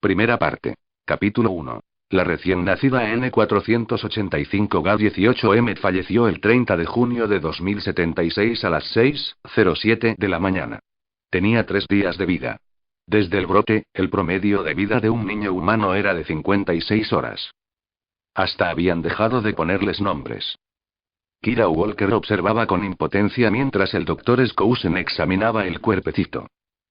Primera parte. Capítulo 1. La recién nacida N485G18M falleció el 30 de junio de 2076 a las 6:07 de la mañana. Tenía 3 días de vida. Desde el brote, el promedio de vida de un niño humano era de 56 horas. Hasta habían dejado de ponerles nombres. Kira Walker observaba con impotencia mientras el doctor Skousen examinaba el cuerpecito.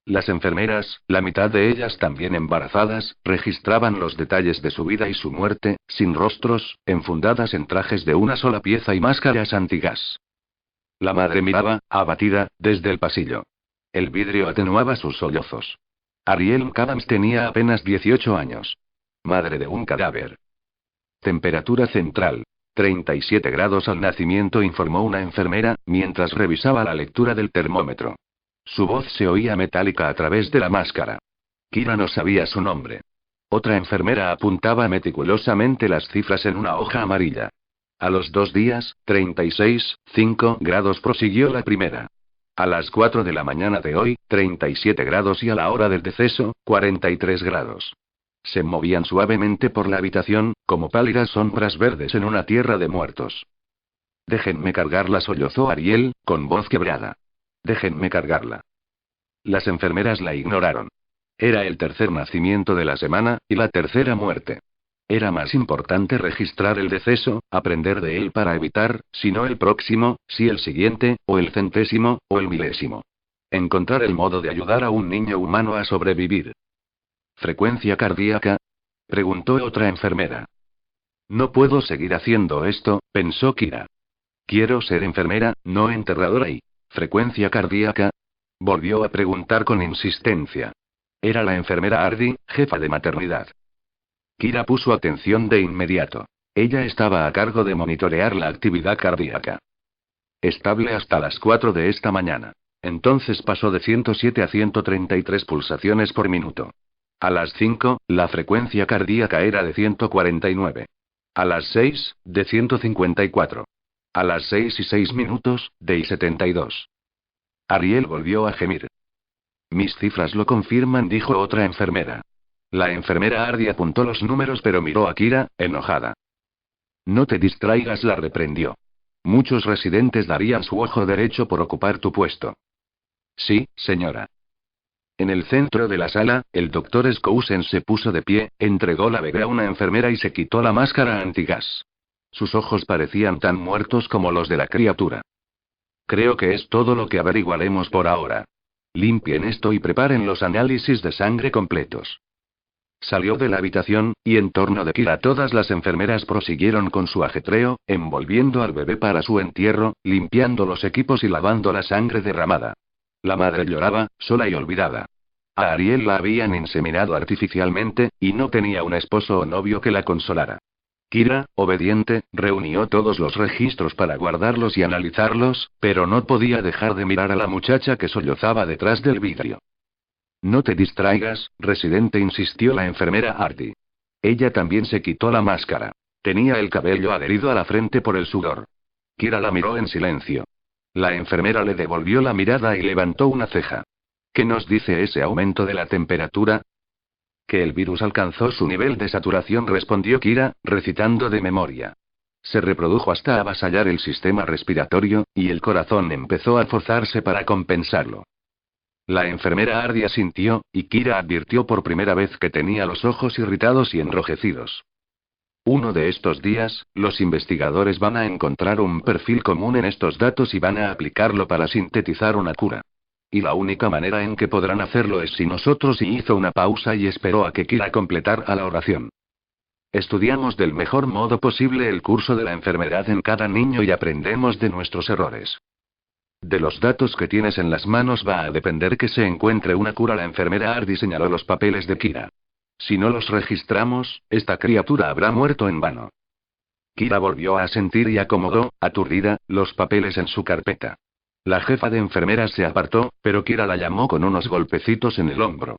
Las enfermeras, la mitad de ellas también embarazadas, registraban los detalles de su vida y su muerte, sin rostros, enfundadas en trajes de una sola pieza y máscaras antigas. La madre miraba, abatida, desde el pasillo. El vidrio atenuaba sus sollozos. Ariel McAdams tenía apenas 18 años. Madre de un cadáver. Temperatura central. 37 grados al nacimiento, informó una enfermera, mientras revisaba la lectura del termómetro. Su voz se oía metálica a través de la máscara. Kira no sabía su nombre. Otra enfermera apuntaba meticulosamente las cifras en una hoja amarilla. A los 2 días, 36,5 grados, prosiguió la primera. A las 4 de la mañana de hoy, 37 grados y a la hora del deceso, 43 grados. Se movían suavemente por la habitación, como pálidas sombras verdes en una tierra de muertos. Déjenme cargarla, sollozó Ariel, con voz quebrada. Déjenme cargarla. Las enfermeras la ignoraron. Era el tercer nacimiento de la semana, y la tercera muerte. Era más importante registrar el deceso, aprender de él para evitar, si no el próximo, si el siguiente, o el 100º, o el 1000º. Encontrar el modo de ayudar a un niño humano a sobrevivir. ¿Frecuencia cardíaca?, preguntó otra enfermera. No puedo seguir haciendo esto, pensó Kira. Quiero ser enfermera, no enterradora y... ¿Frecuencia cardíaca?, volvió a preguntar con insistencia. Era la enfermera Hardy, jefa de maternidad. Kira puso atención de inmediato. Ella estaba a cargo de monitorear la actividad cardíaca. Estable hasta las 4 de esta mañana. Entonces pasó de 107 a 133 pulsaciones por minuto. A las 5, la frecuencia cardíaca era de 149. A las 6, de 154. A las 6:06, de 72. Ariel volvió a gemir. Mis cifras lo confirman, dijo otra enfermera. La enfermera Hardy apuntó los números pero miró a Kira, enojada. No te distraigas, la reprendió. Muchos residentes darían su ojo derecho por ocupar tu puesto. Sí, señora. En el centro de la sala, el doctor Skousen se puso de pie, entregó la bebé a una enfermera y se quitó la máscara antigas. Sus ojos parecían tan muertos como los de la criatura. Creo que es todo lo que averiguaremos por ahora. Limpien esto y preparen los análisis de sangre completos. Salió de la habitación, y en torno de Kira todas las enfermeras prosiguieron con su ajetreo, envolviendo al bebé para su entierro, limpiando los equipos y lavando la sangre derramada. La madre lloraba, sola y olvidada. A Ariel la habían inseminado artificialmente, y no tenía un esposo o novio que la consolara. Kira, obediente, reunió todos los registros para guardarlos y analizarlos, pero no podía dejar de mirar a la muchacha que sollozaba detrás del vidrio. No te distraigas, residente, insistió la enfermera Hardy. Ella también se quitó la máscara. Tenía el cabello adherido a la frente por el sudor. Kira la miró en silencio. La enfermera le devolvió la mirada y levantó una ceja. ¿Qué nos dice ese aumento de la temperatura? Que el virus alcanzó su nivel de saturación, respondió Kira, recitando de memoria. Se reprodujo hasta avasallar el sistema respiratorio, y el corazón empezó a forzarse para compensarlo. La enfermera Hardy asintió, y Kira advirtió por primera vez que tenía los ojos irritados y enrojecidos. Uno de estos días, los investigadores van a encontrar un perfil común en estos datos y van a aplicarlo para sintetizar una cura. Y la única manera en que podrán hacerlo es si nosotros... Y hizo una pausa y esperó a que Kira completara la oración. Estudiamos del mejor modo posible el curso de la enfermedad en cada niño y aprendemos de nuestros errores. De los datos que tienes en las manos va a depender que se encuentre una cura. La enfermera Hardy señaló los papeles de Kira. Si no los registramos, esta criatura habrá muerto en vano. Kira volvió a asentir y acomodó, aturdida, los papeles en su carpeta. La jefa de enfermeras se apartó, pero Kira la llamó con unos golpecitos en el hombro.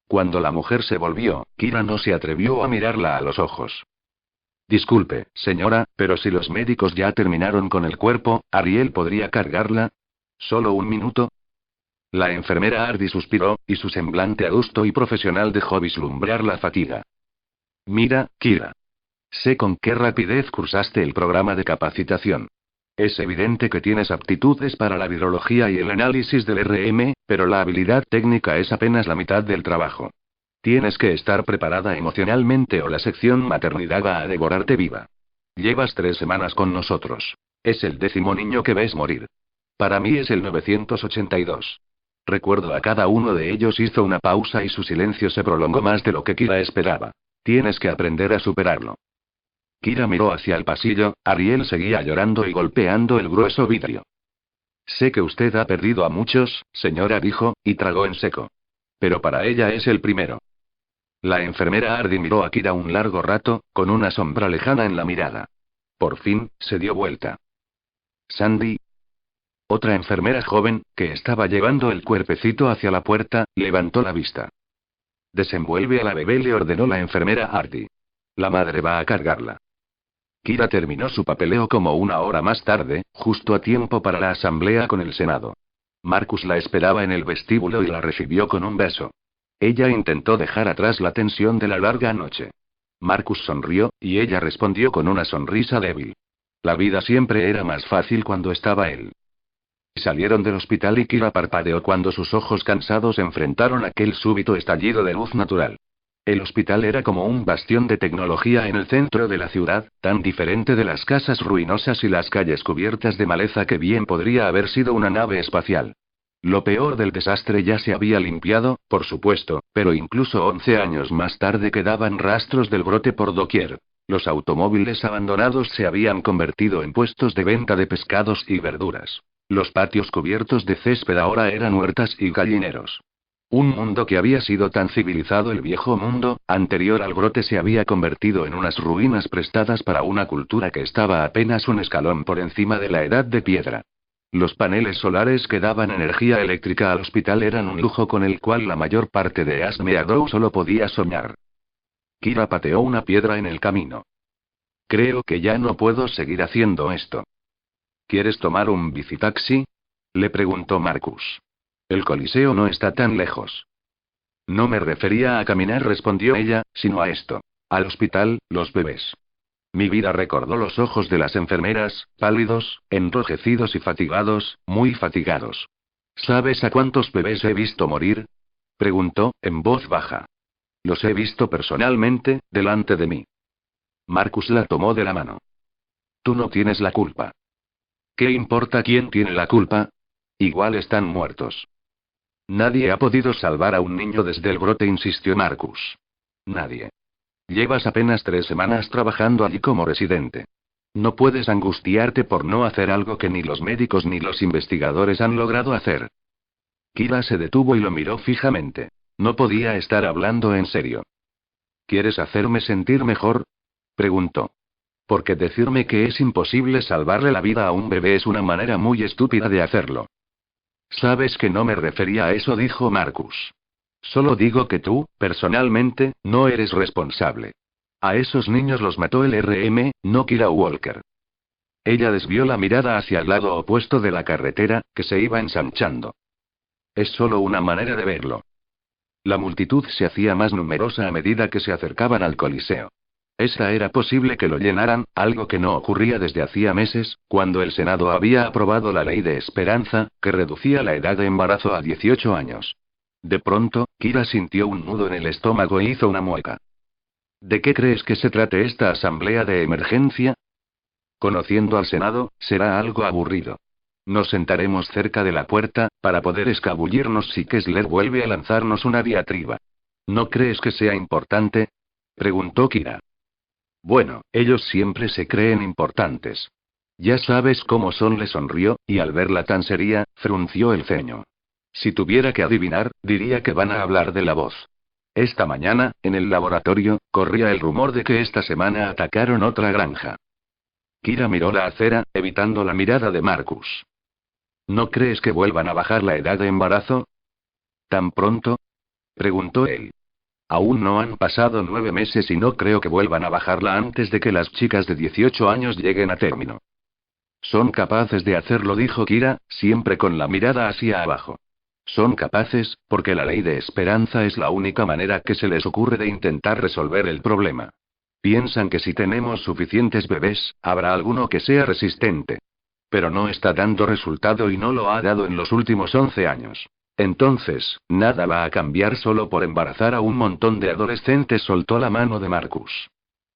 Cuando la mujer se volvió, Kira no se atrevió a mirarla a los ojos. Disculpe, señora, pero si los médicos ya terminaron con el cuerpo, ¿Ariel podría cargarla? ¿Solo un minuto? La enfermera Ardi suspiró, y su semblante adusto y profesional dejó vislumbrar la fatiga. Mira, Kira. Sé con qué rapidez cursaste el programa de capacitación. Es evidente que tienes aptitudes para la virología y el análisis del RM, pero la habilidad técnica es apenas la mitad del trabajo. Tienes que estar preparada emocionalmente o la sección maternidad va a devorarte viva. Llevas 3 semanas con nosotros. Es el 10º niño que ves morir. Para mí es el 982. Recuerdo a cada uno de ellos. Hizo una pausa y su silencio se prolongó más de lo que Kira esperaba. Tienes que aprender a superarlo. Kira miró hacia el pasillo. Ariel seguía llorando y golpeando el grueso vidrio. Sé que usted ha perdido a muchos, señora, dijo, y tragó en seco. Pero para ella es el primero. La enfermera Ardi miró a Kira un largo rato, con una sombra lejana en la mirada. Por fin, se dio vuelta. Sandy. Otra enfermera joven, que estaba llevando el cuerpecito hacia la puerta, levantó la vista. Desenvuelve a la bebé, le ordenó la enfermera Ardi. La madre va a cargarla. Kira terminó su papeleo como 1 hora más tarde, justo a tiempo para la asamblea con el Senado. Marcus la esperaba en el vestíbulo y la recibió con un beso. Ella intentó dejar atrás la tensión de la larga noche. Marcus sonrió, y ella respondió con una sonrisa débil. La vida siempre era más fácil cuando estaba él. Salieron del hospital y Kira parpadeó cuando sus ojos cansados enfrentaron aquel súbito estallido de luz natural. El hospital era como un bastión de tecnología en el centro de la ciudad, tan diferente de las casas ruinosas y las calles cubiertas de maleza que bien podría haber sido una nave espacial. Lo peor del desastre ya se había limpiado, por supuesto, pero incluso 11 años más tarde quedaban rastros del brote por doquier. Los automóviles abandonados se habían convertido en puestos de venta de pescados y verduras. Los patios cubiertos de césped ahora eran huertas y gallineros. Un mundo que había sido tan civilizado, el viejo mundo, anterior al brote, se había convertido en unas ruinas prestadas para una cultura que estaba apenas un escalón por encima de la edad de piedra. Los paneles solares que daban energía eléctrica al hospital eran un lujo con el cual la mayor parte de Ash Meadow solo podía soñar. Kira pateó una piedra en el camino. Creo que ya no puedo seguir haciendo esto. ¿Quieres tomar un bicitaxi? Le preguntó Marcus. El Coliseo no está tan lejos. No me refería a caminar, respondió ella, sino a esto. Al hospital, los bebés. Mi vida recordó los ojos de las enfermeras, pálidos, enrojecidos y fatigados, muy fatigados. ¿Sabes a cuántos bebés he visto morir? Preguntó, en voz baja. Los he visto personalmente, delante de mí. Marcus la tomó de la mano. Tú no tienes la culpa. ¿Qué importa quién tiene la culpa? Igual están muertos. Nadie ha podido salvar a un niño desde el brote, insistió Marcus. Nadie. Llevas apenas 3 semanas trabajando allí como residente. No puedes angustiarte por no hacer algo que ni los médicos ni los investigadores han logrado hacer. Kira se detuvo y lo miró fijamente. No podía estar hablando en serio. ¿Quieres hacerme sentir mejor? Preguntó. Porque decirme que es imposible salvarle la vida a un bebé es una manera muy estúpida de hacerlo. Sabes que no me refería a eso, dijo Marcus. Solo digo que tú, personalmente, no eres responsable. A esos niños los mató el RM, no Kira Walker. Ella desvió la mirada hacia el lado opuesto de la carretera, que se iba ensanchando. Es solo una manera de verlo. La multitud se hacía más numerosa a medida que se acercaban al Coliseo. Esta era posible que lo llenaran, algo que no ocurría desde hacía meses, cuando el Senado había aprobado la ley de esperanza, que reducía la edad de embarazo a 18 años. De pronto, Kira sintió un nudo en el estómago e hizo una mueca. ¿De qué crees que se trate esta asamblea de emergencia? Conociendo al Senado, será algo aburrido. Nos sentaremos cerca de la puerta, para poder escabullirnos si Kessler vuelve a lanzarnos una diatriba. ¿No crees que sea importante? Preguntó Kira. Bueno, ellos siempre se creen importantes. Ya sabes cómo son, le sonrió, y al verla tan seria, frunció el ceño. Si tuviera que adivinar, diría que van a hablar de la voz. Esta mañana, en el laboratorio, corría el rumor de que esta semana atacaron otra granja. Kira miró la acera, evitando la mirada de Marcus. ¿No crees que vuelvan a bajar la edad de embarazo? ¿Tan pronto? Preguntó él. Aún no han pasado 9 meses y no creo que vuelvan a bajarla antes de que las chicas de 18 años lleguen a término. Son capaces de hacerlo, dijo Kira, siempre con la mirada hacia abajo. Son capaces, porque la ley de esperanza es la única manera que se les ocurre de intentar resolver el problema. Piensan que si tenemos suficientes bebés, habrá alguno que sea resistente. Pero no está dando resultado y no lo ha dado en los últimos 11 años. Entonces, nada va a cambiar solo por embarazar a un montón de adolescentes. Soltó la mano de Marcus.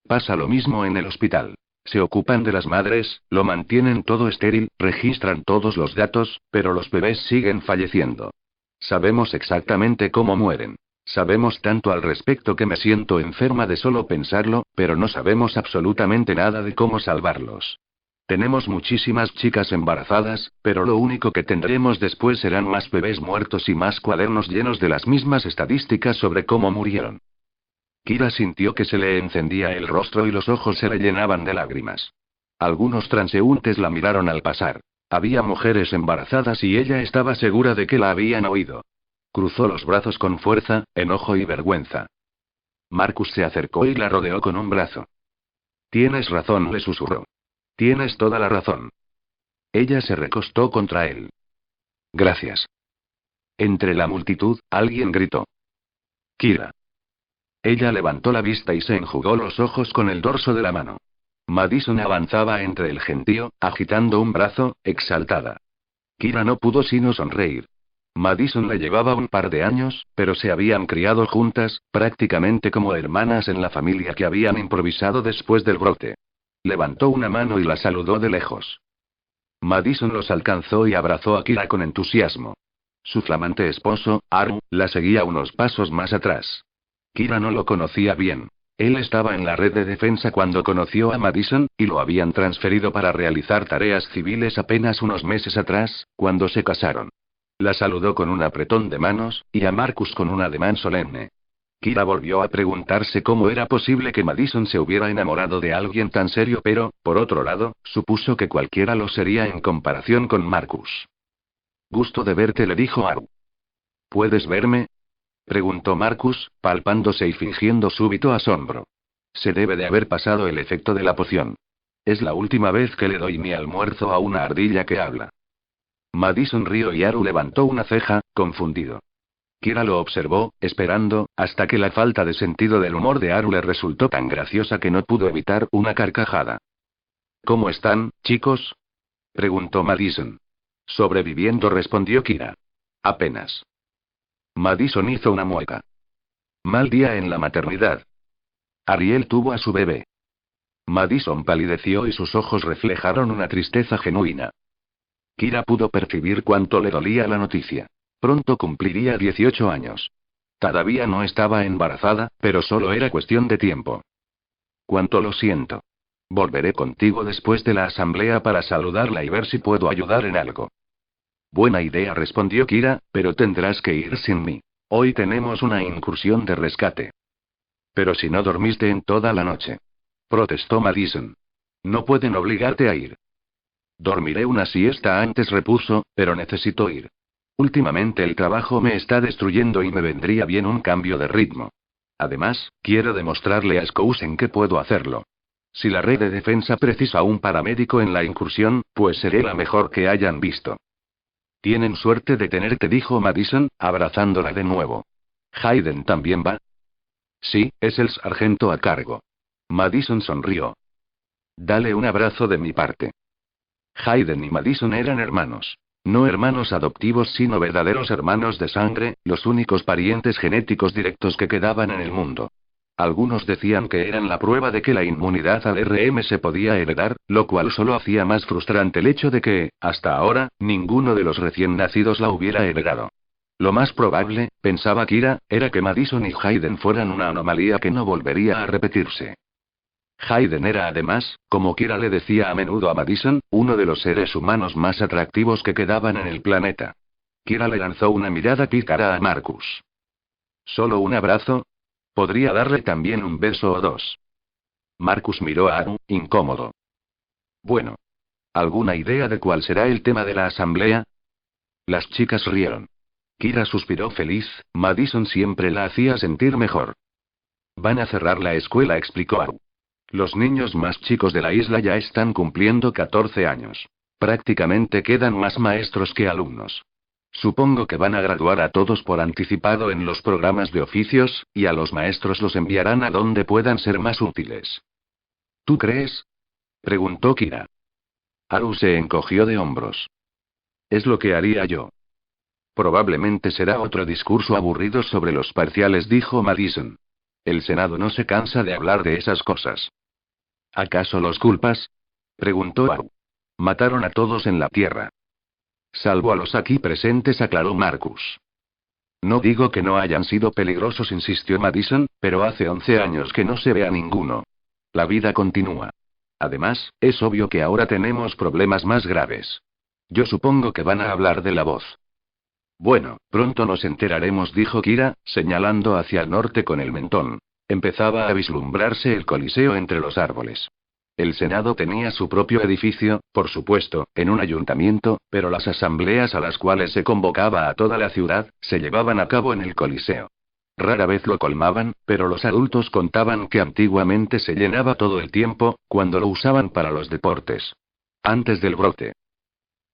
Pasa lo mismo en el hospital. Se ocupan de las madres, lo mantienen todo estéril, registran todos los datos, pero los bebés siguen falleciendo. Sabemos exactamente cómo mueren. Sabemos tanto al respecto que me siento enferma de solo pensarlo, pero no sabemos absolutamente nada de cómo salvarlos. Tenemos muchísimas chicas embarazadas, pero lo único que tendremos después serán más bebés muertos y más cuadernos llenos de las mismas estadísticas sobre cómo murieron. Kira sintió que se le encendía el rostro y los ojos se le llenaban de lágrimas. Algunos transeúntes la miraron al pasar. Había mujeres embarazadas y ella estaba segura de que la habían oído. Cruzó los brazos con fuerza, enojo y vergüenza. Marcus se acercó y la rodeó con un brazo. Tienes razón, le susurró. Tienes toda la razón. Ella se recostó contra él. Gracias. Entre la multitud, alguien gritó. Kira. Ella levantó la vista y se enjugó los ojos con el dorso de la mano. Madison avanzaba entre el gentío, agitando un brazo, exaltada. Kira no pudo sino sonreír. Madison le llevaba un par de años, pero se habían criado juntas, prácticamente como hermanas en la familia que habían improvisado después del brote. Levantó una mano y la saludó de lejos. Madison los alcanzó y abrazó a Kira con entusiasmo. Su flamante esposo, Aaron, la seguía unos pasos más atrás. Kira no lo conocía bien. Él estaba en la red de defensa cuando conoció a Madison, y lo habían transferido para realizar tareas civiles apenas unos meses atrás, cuando se casaron. La saludó con un apretón de manos, y a Marcus con un ademán solemne. Kira volvió a preguntarse cómo era posible que Madison se hubiera enamorado de alguien tan serio, pero, por otro lado, supuso que cualquiera lo sería en comparación con Marcus. Gusto de verte, le dijo Aaron. ¿Puedes verme? Preguntó Marcus, palpándose y fingiendo súbito asombro. Se debe de haber pasado el efecto de la poción. Es la última vez que le doy mi almuerzo a una ardilla que habla. Madison rió y Aaron levantó una ceja, confundido. Kira lo observó, esperando, hasta que la falta de sentido del humor de Aaron le resultó tan graciosa que no pudo evitar una carcajada. ¿Cómo están, chicos? Preguntó Madison. Sobreviviendo, respondió Kira. Apenas. Madison hizo una mueca. Mal día en la maternidad. Ariel tuvo a su bebé. Madison palideció y sus ojos reflejaron una tristeza genuina. Kira pudo percibir cuánto le dolía la noticia. Pronto cumpliría 18 años. Todavía no estaba embarazada, pero solo era cuestión de tiempo. Cuánto lo siento. Volveré contigo después de la asamblea para saludarla y ver si puedo ayudar en algo. Buena idea, respondió Kira, pero tendrás que ir sin mí. Hoy tenemos una incursión de rescate. Pero si no dormiste en toda la noche. Protestó Madison. No pueden obligarte a ir. Dormiré una siesta antes, repuso, pero necesito ir. Últimamente el trabajo me está destruyendo y me vendría bien un cambio de ritmo. Además, quiero demostrarle a Skousen que puedo hacerlo. Si la red de defensa precisa un paramédico en la incursión, pues seré la mejor que hayan visto. Tienen suerte de tenerte, dijo Madison, abrazándola de nuevo. ¿Hayden también va? Sí, es el sargento a cargo. Madison sonrió. Dale un abrazo de mi parte. Hayden y Madison eran hermanos. No hermanos adoptivos, sino verdaderos hermanos de sangre, los únicos parientes genéticos directos que quedaban en el mundo. Algunos decían que eran la prueba de que la inmunidad al RM se podía heredar, lo cual solo hacía más frustrante el hecho de que, hasta ahora, ninguno de los recién nacidos la hubiera heredado. Lo más probable, pensaba Kira, era que Madison y Hayden fueran una anomalía que no volvería a repetirse. Hayden era además, como Kira le decía a menudo a Madison, uno de los seres humanos más atractivos que quedaban en el planeta. Kira le lanzó una mirada pícara a Marcus. ¿Solo un abrazo? Podría darle también un beso o dos. Marcus miró a Aaron, incómodo. Bueno. ¿Alguna idea de cuál será el tema de la asamblea? Las chicas rieron. Kira suspiró feliz, Madison siempre la hacía sentir mejor. Van a cerrar la escuela, explicó Aaron. Los niños más chicos de la isla ya están cumpliendo 14 años. Prácticamente quedan más maestros que alumnos. Supongo que van a graduar a todos por anticipado en los programas de oficios, y a los maestros los enviarán a donde puedan ser más útiles. ¿Tú crees? Preguntó Kira. Haru se encogió de hombros. Es lo que haría yo. Probablemente será otro discurso aburrido sobre los parciales, dijo Madison. El Senado no se cansa de hablar de esas cosas. ¿Acaso los culpas? Preguntó Haru. Mataron a todos en la Tierra. Salvo a los aquí presentes, aclaró Marcus. No digo que no hayan sido peligrosos, insistió Madison, pero hace 11 años que no se ve a ninguno. La vida continúa. Además, es obvio que ahora tenemos problemas más graves. Yo supongo que van a hablar de la voz. Bueno, pronto nos enteraremos, dijo Kira, señalando hacia el norte con el mentón. Empezaba a vislumbrarse el Coliseo entre los árboles. El Senado tenía su propio edificio, por supuesto, en un ayuntamiento, pero las asambleas a las cuales se convocaba a toda la ciudad, se llevaban a cabo en el Coliseo. Rara vez lo colmaban, pero los adultos contaban que antiguamente se llenaba todo el tiempo, cuando lo usaban para los deportes. Antes del brote.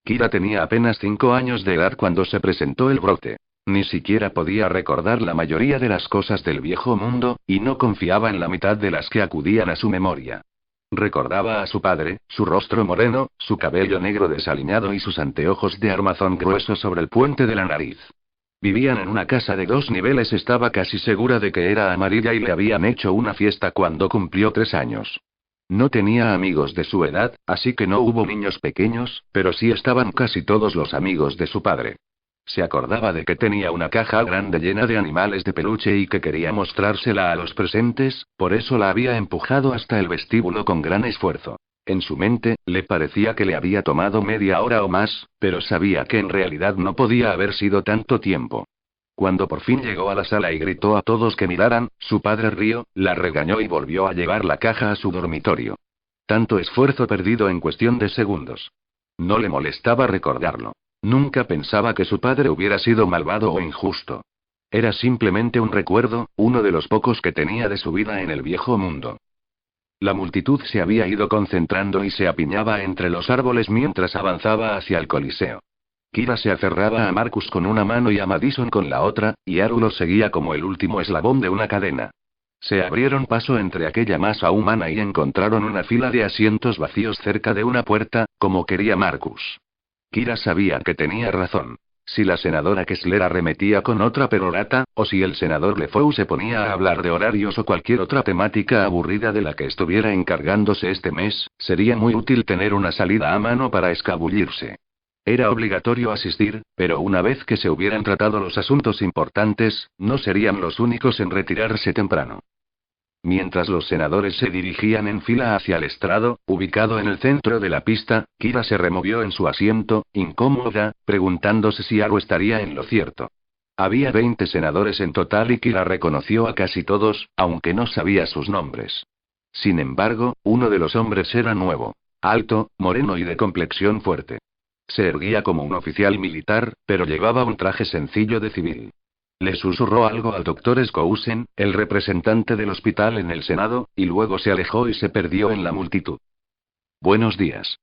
Kira tenía apenas 5 años de edad cuando se presentó el brote. Ni siquiera podía recordar la mayoría de las cosas del viejo mundo, y no confiaba en la mitad de las que acudían a su memoria. Recordaba a su padre, su rostro moreno, su cabello negro desaliñado y sus anteojos de armazón grueso sobre el puente de la nariz. Vivían en una casa de 2 niveles, estaba casi segura de que era amarilla y le habían hecho una fiesta cuando cumplió 3 años. No tenía amigos de su edad, así que no hubo niños pequeños, pero sí estaban casi todos los amigos de su padre. Se acordaba de que tenía una caja grande llena de animales de peluche y que quería mostrársela a los presentes, por eso la había empujado hasta el vestíbulo con gran esfuerzo. En su mente, le parecía que le había tomado media hora o más, pero sabía que en realidad no podía haber sido tanto tiempo. Cuando por fin llegó a la sala y gritó a todos que miraran, su padre rió, la regañó y volvió a llevar la caja a su dormitorio. Tanto esfuerzo perdido en cuestión de segundos. No le molestaba recordarlo. Nunca pensaba que su padre hubiera sido malvado o injusto. Era simplemente un recuerdo, uno de los pocos que tenía de su vida en el viejo mundo. La multitud se había ido concentrando y se apiñaba entre los árboles mientras avanzaba hacia el Coliseo. Kira se aferraba a Marcus con una mano y a Madison con la otra, y Haru lo seguía como el último eslabón de una cadena. Se abrieron paso entre aquella masa humana y encontraron una fila de asientos vacíos cerca de una puerta, como quería Marcus. Kira sabía que tenía razón. Si la senadora Kessler arremetía con otra perorata, o si el senador LeFou se ponía a hablar de horarios o cualquier otra temática aburrida de la que estuviera encargándose este mes, sería muy útil tener una salida a mano para escabullirse. Era obligatorio asistir, pero una vez que se hubieran tratado los asuntos importantes, no serían los únicos en retirarse temprano. Mientras los senadores se dirigían en fila hacia el estrado, ubicado en el centro de la pista, Kira se removió en su asiento, incómoda, preguntándose si Haru estaría en lo cierto. Había 20 senadores en total y Kira reconoció a casi todos, aunque no sabía sus nombres. Sin embargo, uno de los hombres era nuevo. Alto, moreno y de complexión fuerte. Se erguía como un oficial militar, pero llevaba un traje sencillo de civil. Le susurró algo al doctor Skousen, el representante del hospital en el Senado, y luego se alejó y se perdió en la multitud. Buenos días.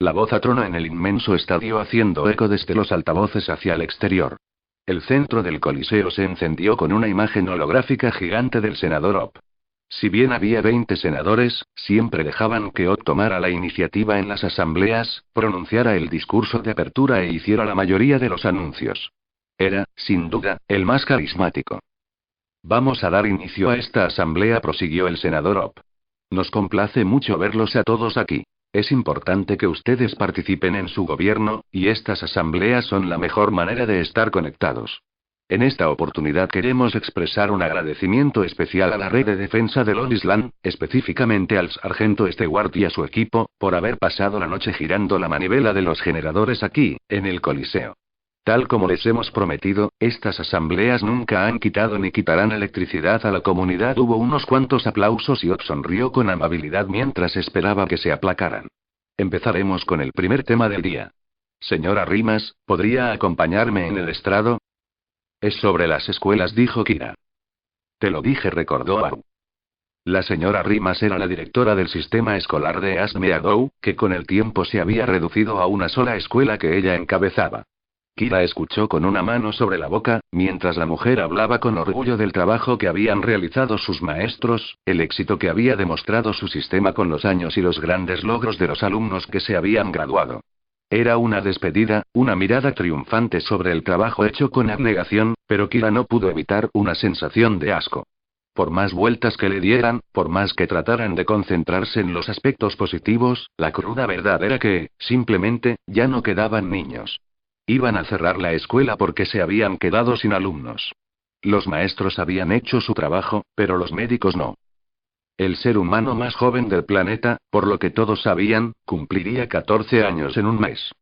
La voz atronó en el inmenso estadio haciendo eco desde los altavoces hacia el exterior. El centro del Coliseo se encendió con una imagen holográfica gigante del senador Ott. Si bien había 20 senadores, siempre dejaban que Ott tomara la iniciativa en las asambleas, pronunciara el discurso de apertura e hiciera la mayoría de los anuncios. Era, sin duda, el más carismático. Vamos a dar inicio a esta asamblea, prosiguió el senador Ott. Nos complace mucho verlos a todos aquí. Es importante que ustedes participen en su gobierno, y estas asambleas son la mejor manera de estar conectados. En esta oportunidad queremos expresar un agradecimiento especial a la Red de Defensa de Long Island, específicamente al sargento Stewart y a su equipo, por haber pasado la noche girando la manivela de los generadores aquí, en el Coliseo. Tal como les hemos prometido, estas asambleas nunca han quitado ni quitarán electricidad a la comunidad. Hubo unos cuantos aplausos y Ott sonrió con amabilidad mientras esperaba que se aplacaran. Empezaremos con el primer tema del día. Señora Rimas, ¿podría acompañarme en el estrado? Es sobre las escuelas, dijo Kira. Te lo dije, recordó Haru. La señora Rimas era la directora del sistema escolar de Ask Meadow, que con el tiempo se había reducido a una sola escuela que ella encabezaba. Kira escuchó con una mano sobre la boca, mientras la mujer hablaba con orgullo del trabajo que habían realizado sus maestros, el éxito que había demostrado su sistema con los años y los grandes logros de los alumnos que se habían graduado. Era una despedida, una mirada triunfante sobre el trabajo hecho con abnegación, pero Kira no pudo evitar una sensación de asco. Por más vueltas que le dieran, por más que trataran de concentrarse en los aspectos positivos, la cruda verdad era que, simplemente, ya no quedaban niños. Iban a cerrar la escuela porque se habían quedado sin alumnos. Los maestros habían hecho su trabajo, pero los médicos no. El ser humano más joven del planeta, por lo que todos sabían, cumpliría 14 años en un mes.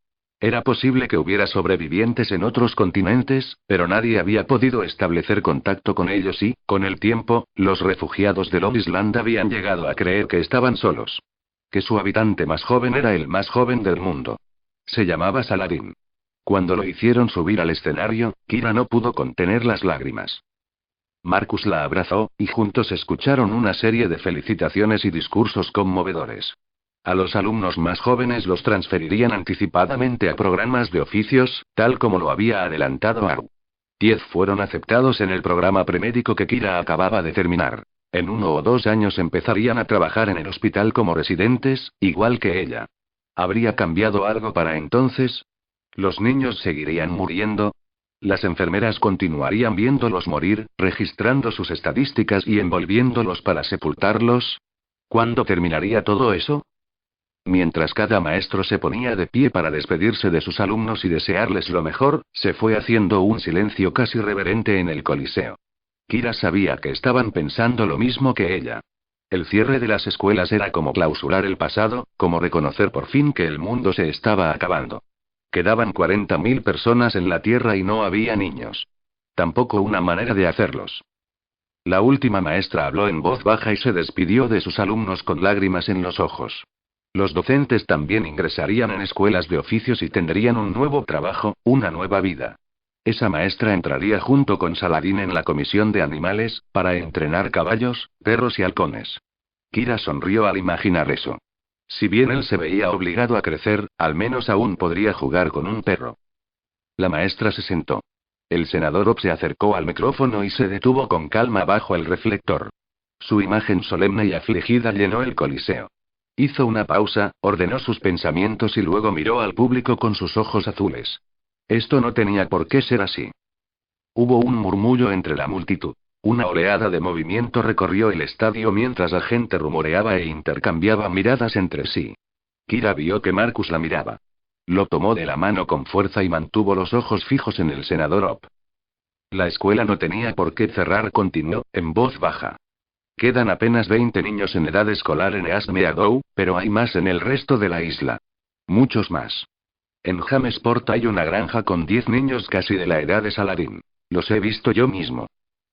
Era posible que hubiera sobrevivientes en otros continentes, pero nadie había podido establecer contacto con ellos y, con el tiempo, los refugiados de Long Island habían llegado a creer que estaban solos. Que su habitante más joven era el más joven del mundo. Se llamaba Saladin. Cuando lo hicieron subir al escenario, Kira no pudo contener las lágrimas. Marcus la abrazó, y juntos escucharon una serie de felicitaciones y discursos conmovedores. A los alumnos más jóvenes los transferirían anticipadamente a programas de oficios, tal como lo había adelantado Aru. 10 fueron aceptados en el programa premédico que Kira acababa de terminar. En 1 o 2 años empezarían a trabajar en el hospital como residentes, igual que ella. ¿Habría cambiado algo para entonces? ¿Los niños seguirían muriendo? ¿Las enfermeras continuarían viéndolos morir, registrando sus estadísticas y envolviéndolos para sepultarlos? ¿Cuándo terminaría todo eso? Mientras cada maestro se ponía de pie para despedirse de sus alumnos y desearles lo mejor, se fue haciendo un silencio casi reverente en el Coliseo. Kira sabía que estaban pensando lo mismo que ella. El cierre de las escuelas era como clausurar el pasado, como reconocer por fin que el mundo se estaba acabando. Quedaban 40.000 personas en la Tierra y no había niños. Tampoco una manera de hacerlos. La última maestra habló en voz baja y se despidió de sus alumnos con lágrimas en los ojos. Los docentes también ingresarían en escuelas de oficios y tendrían un nuevo trabajo, una nueva vida. Esa maestra entraría junto con Saladin en la comisión de animales, para entrenar caballos, perros y halcones. Kira sonrió al imaginar eso. Si bien él se veía obligado a crecer, al menos aún podría jugar con un perro. La maestra se sentó. El senador Opp se acercó al micrófono y se detuvo con calma bajo el reflector. Su imagen solemne y afligida llenó el coliseo. Hizo una pausa, ordenó sus pensamientos y luego miró al público con sus ojos azules. Esto no tenía por qué ser así. Hubo un murmullo entre la multitud. Una oleada de movimiento recorrió el estadio mientras la gente rumoreaba e intercambiaba miradas entre sí. Kira vio que Marcus la miraba. Lo tomó de la mano con fuerza y mantuvo los ojos fijos en el senador Opp. La escuela no tenía por qué cerrar, continuó, en voz baja. Quedan apenas 20 niños en edad escolar en East Meadow, pero hay más en el resto de la isla. Muchos más. En Jamesport hay una granja con 10 niños casi de la edad de Saladin. Los he visto yo mismo.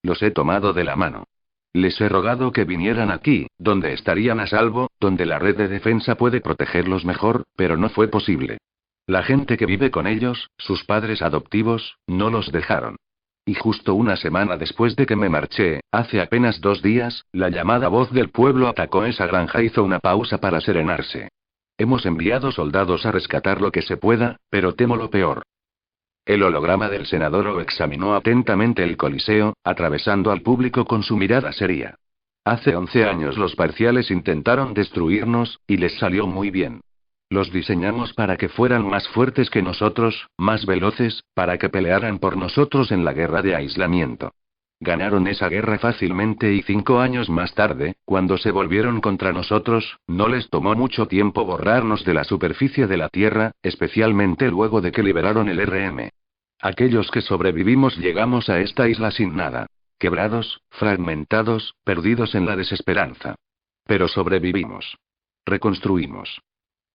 Los he tomado de la mano. Les he rogado que vinieran aquí, donde estarían a salvo, donde la red de defensa puede protegerlos mejor, pero no fue posible. La gente que vive con ellos, sus padres adoptivos, no los dejaron. Y justo una semana después de que me marché, hace apenas 2 días, la llamada voz del pueblo atacó esa granja. Hizo una pausa para serenarse. Hemos enviado soldados a rescatar lo que se pueda, pero temo lo peor. El holograma del senador Opp examinó atentamente el coliseo, atravesando al público con su mirada seria. Hace 11 años los parciales intentaron destruirnos, y les salió muy bien. Los diseñamos para que fueran más fuertes que nosotros, más veloces, para que pelearan por nosotros en la guerra de aislamiento. Ganaron esa guerra fácilmente y 5 años más tarde, cuando se volvieron contra nosotros, no les tomó mucho tiempo borrarnos de la superficie de la Tierra, especialmente luego de que liberaron el RM. Aquellos que sobrevivimos llegamos a esta isla sin nada. Quebrados, fragmentados, perdidos en la desesperanza. Pero sobrevivimos. Reconstruimos.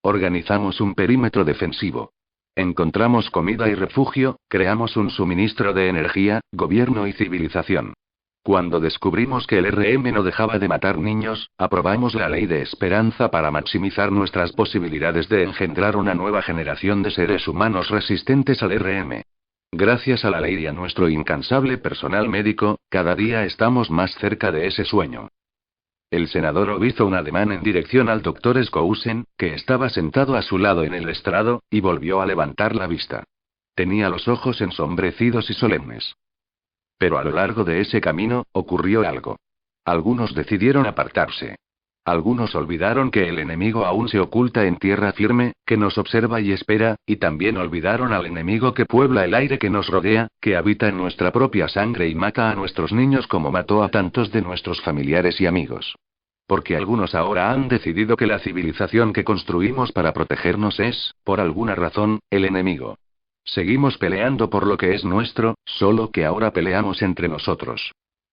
Organizamos un perímetro defensivo. Encontramos comida y refugio, creamos un suministro de energía, gobierno y civilización. Cuando descubrimos que el RM no dejaba de matar niños, aprobamos la ley de esperanza para maximizar nuestras posibilidades de engendrar una nueva generación de seres humanos resistentes al RM. Gracias a la ley y a nuestro incansable personal médico, cada día estamos más cerca de ese sueño. El senador Opp hizo un ademán en dirección al doctor Skousen, que estaba sentado a su lado en el estrado, y volvió a levantar la vista. Tenía los ojos ensombrecidos y solemnes. Pero a lo largo de ese camino, ocurrió algo. Algunos decidieron apartarse. Algunos olvidaron que el enemigo aún se oculta en tierra firme, que nos observa y espera, y también olvidaron al enemigo que puebla el aire que nos rodea, que habita en nuestra propia sangre y mata a nuestros niños como mató a tantos de nuestros familiares y amigos. Porque algunos ahora han decidido que la civilización que construimos para protegernos es, por alguna razón, el enemigo. Seguimos peleando por lo que es nuestro, solo que ahora peleamos entre nosotros.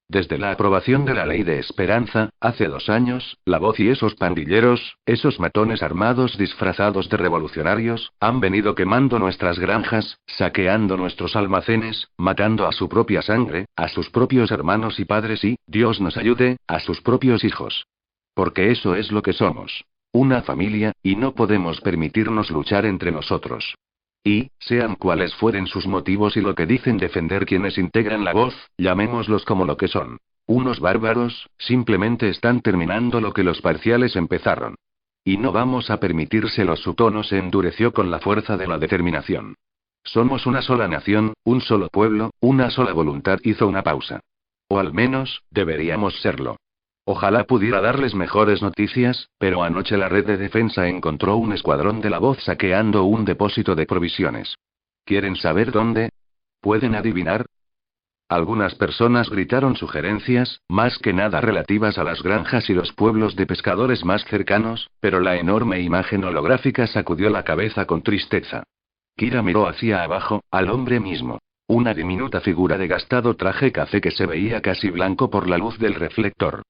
Desde la aprobación de la Ley de Esperanza, hace 2 años, La Voz y esos pandilleros, esos matones armados disfrazados de revolucionarios, han venido quemando nuestras granjas, saqueando nuestros almacenes, matando a su propia sangre, a sus propios hermanos y padres y, Dios nos ayude, a sus propios hijos. Porque eso es lo que somos. Una familia, y no podemos permitirnos luchar entre nosotros. Y, sean cuales fueren sus motivos y lo que dicen defender quienes integran La Voz, llamémoslos como lo que son. Unos bárbaros, simplemente están terminando lo que los parciales empezaron. Y no vamos a permitírselo. Su tono se endureció con la fuerza de la determinación. Somos una sola nación, un solo pueblo, una sola voluntad. Hizo una pausa. O al menos, deberíamos serlo. Ojalá pudiera darles mejores noticias, pero anoche la red de defensa encontró un escuadrón de La Voz saqueando un depósito de provisiones. ¿Quieren saber dónde? ¿Pueden adivinar? Algunas personas gritaron sugerencias, más que nada relativas a las granjas y los pueblos de pescadores más cercanos, pero la enorme imagen holográfica sacudió la cabeza con tristeza. Kira miró hacia abajo, al hombre mismo. Una diminuta figura de gastado traje café que se veía casi blanco por la luz del reflector.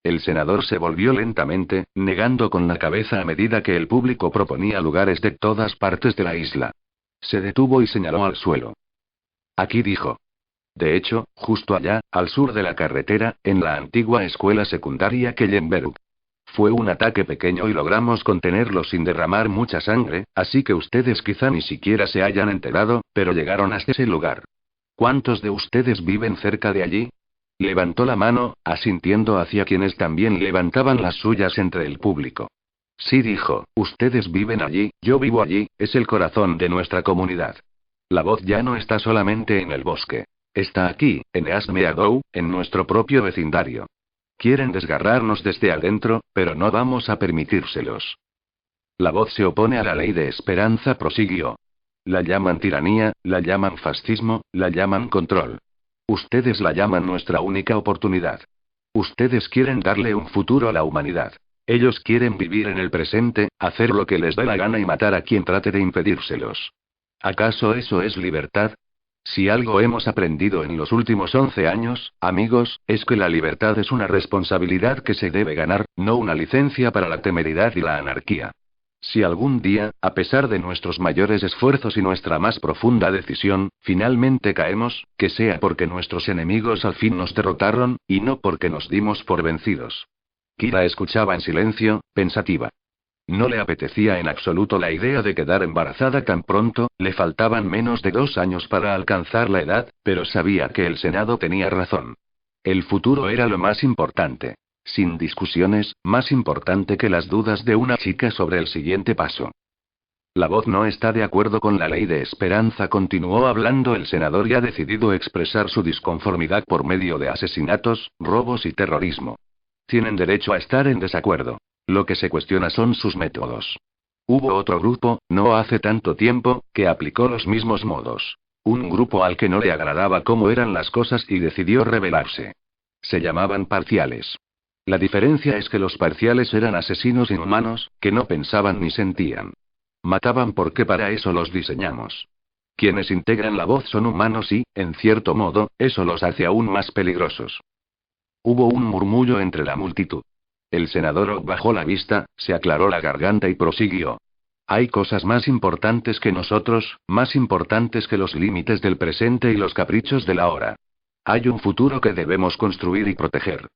El senador se volvió lentamente, negando con la cabeza a medida que el público proponía lugares de todas partes de la isla. Se detuvo y señaló al suelo. Aquí, dijo. De hecho, justo allá, al sur de la carretera, en la antigua escuela secundaria Kellenberg. Fue un ataque pequeño y logramos contenerlo sin derramar mucha sangre, así que ustedes quizá ni siquiera se hayan enterado, pero llegaron hasta ese lugar. ¿Cuántos de ustedes viven cerca de allí? Levantó la mano, asintiendo hacia quienes también levantaban las suyas entre el público. Sí, dijo, ustedes viven allí, yo vivo allí, es el corazón de nuestra comunidad. La Voz ya no está solamente en el bosque. Está aquí, en East Meadow, en nuestro propio vecindario. Quieren desgarrarnos desde adentro, pero no vamos a permitírselos. La Voz se opone a la Ley de Esperanza, prosiguió. La llaman tiranía, la llaman fascismo, la llaman control. Ustedes la llaman nuestra única oportunidad. Ustedes quieren darle un futuro a la humanidad. Ellos quieren vivir en el presente, hacer lo que les dé la gana y matar a quien trate de impedírselos. ¿Acaso eso es libertad? Si algo hemos aprendido en los últimos 11 años, amigos, es que la libertad es una responsabilidad que se debe ganar, no una licencia para la temeridad y la anarquía. Si algún día, a pesar de nuestros mayores esfuerzos y nuestra más profunda decisión, finalmente caemos, que sea porque nuestros enemigos al fin nos derrotaron, y no porque nos dimos por vencidos. Kira escuchaba en silencio, pensativa. No le apetecía en absoluto la idea de quedar embarazada tan pronto, le faltaban menos de 2 años para alcanzar la edad, pero sabía que el Senado tenía razón. El futuro era lo más importante. Sin discusiones, más importante que las dudas de una chica sobre el siguiente paso. La Voz no está de acuerdo con la Ley de Esperanza, continuó hablando el senador, y ha decidido expresar su disconformidad por medio de asesinatos, robos y terrorismo. Tienen derecho a estar en desacuerdo. Lo que se cuestiona son sus métodos. Hubo otro grupo, no hace tanto tiempo, que aplicó los mismos modos. Un grupo al que no le agradaba cómo eran las cosas y decidió rebelarse. Se llamaban parciales. La diferencia es que los parciales eran asesinos inhumanos, que no pensaban ni sentían. Mataban porque para eso los diseñamos. Quienes integran La Voz son humanos y, en cierto modo, eso los hace aún más peligrosos. Hubo un murmullo entre la multitud. El senador bajó la vista, se aclaró la garganta y prosiguió. Hay cosas más importantes que nosotros, más importantes que los límites del presente y los caprichos de la hora. Hay un futuro que debemos construir y proteger.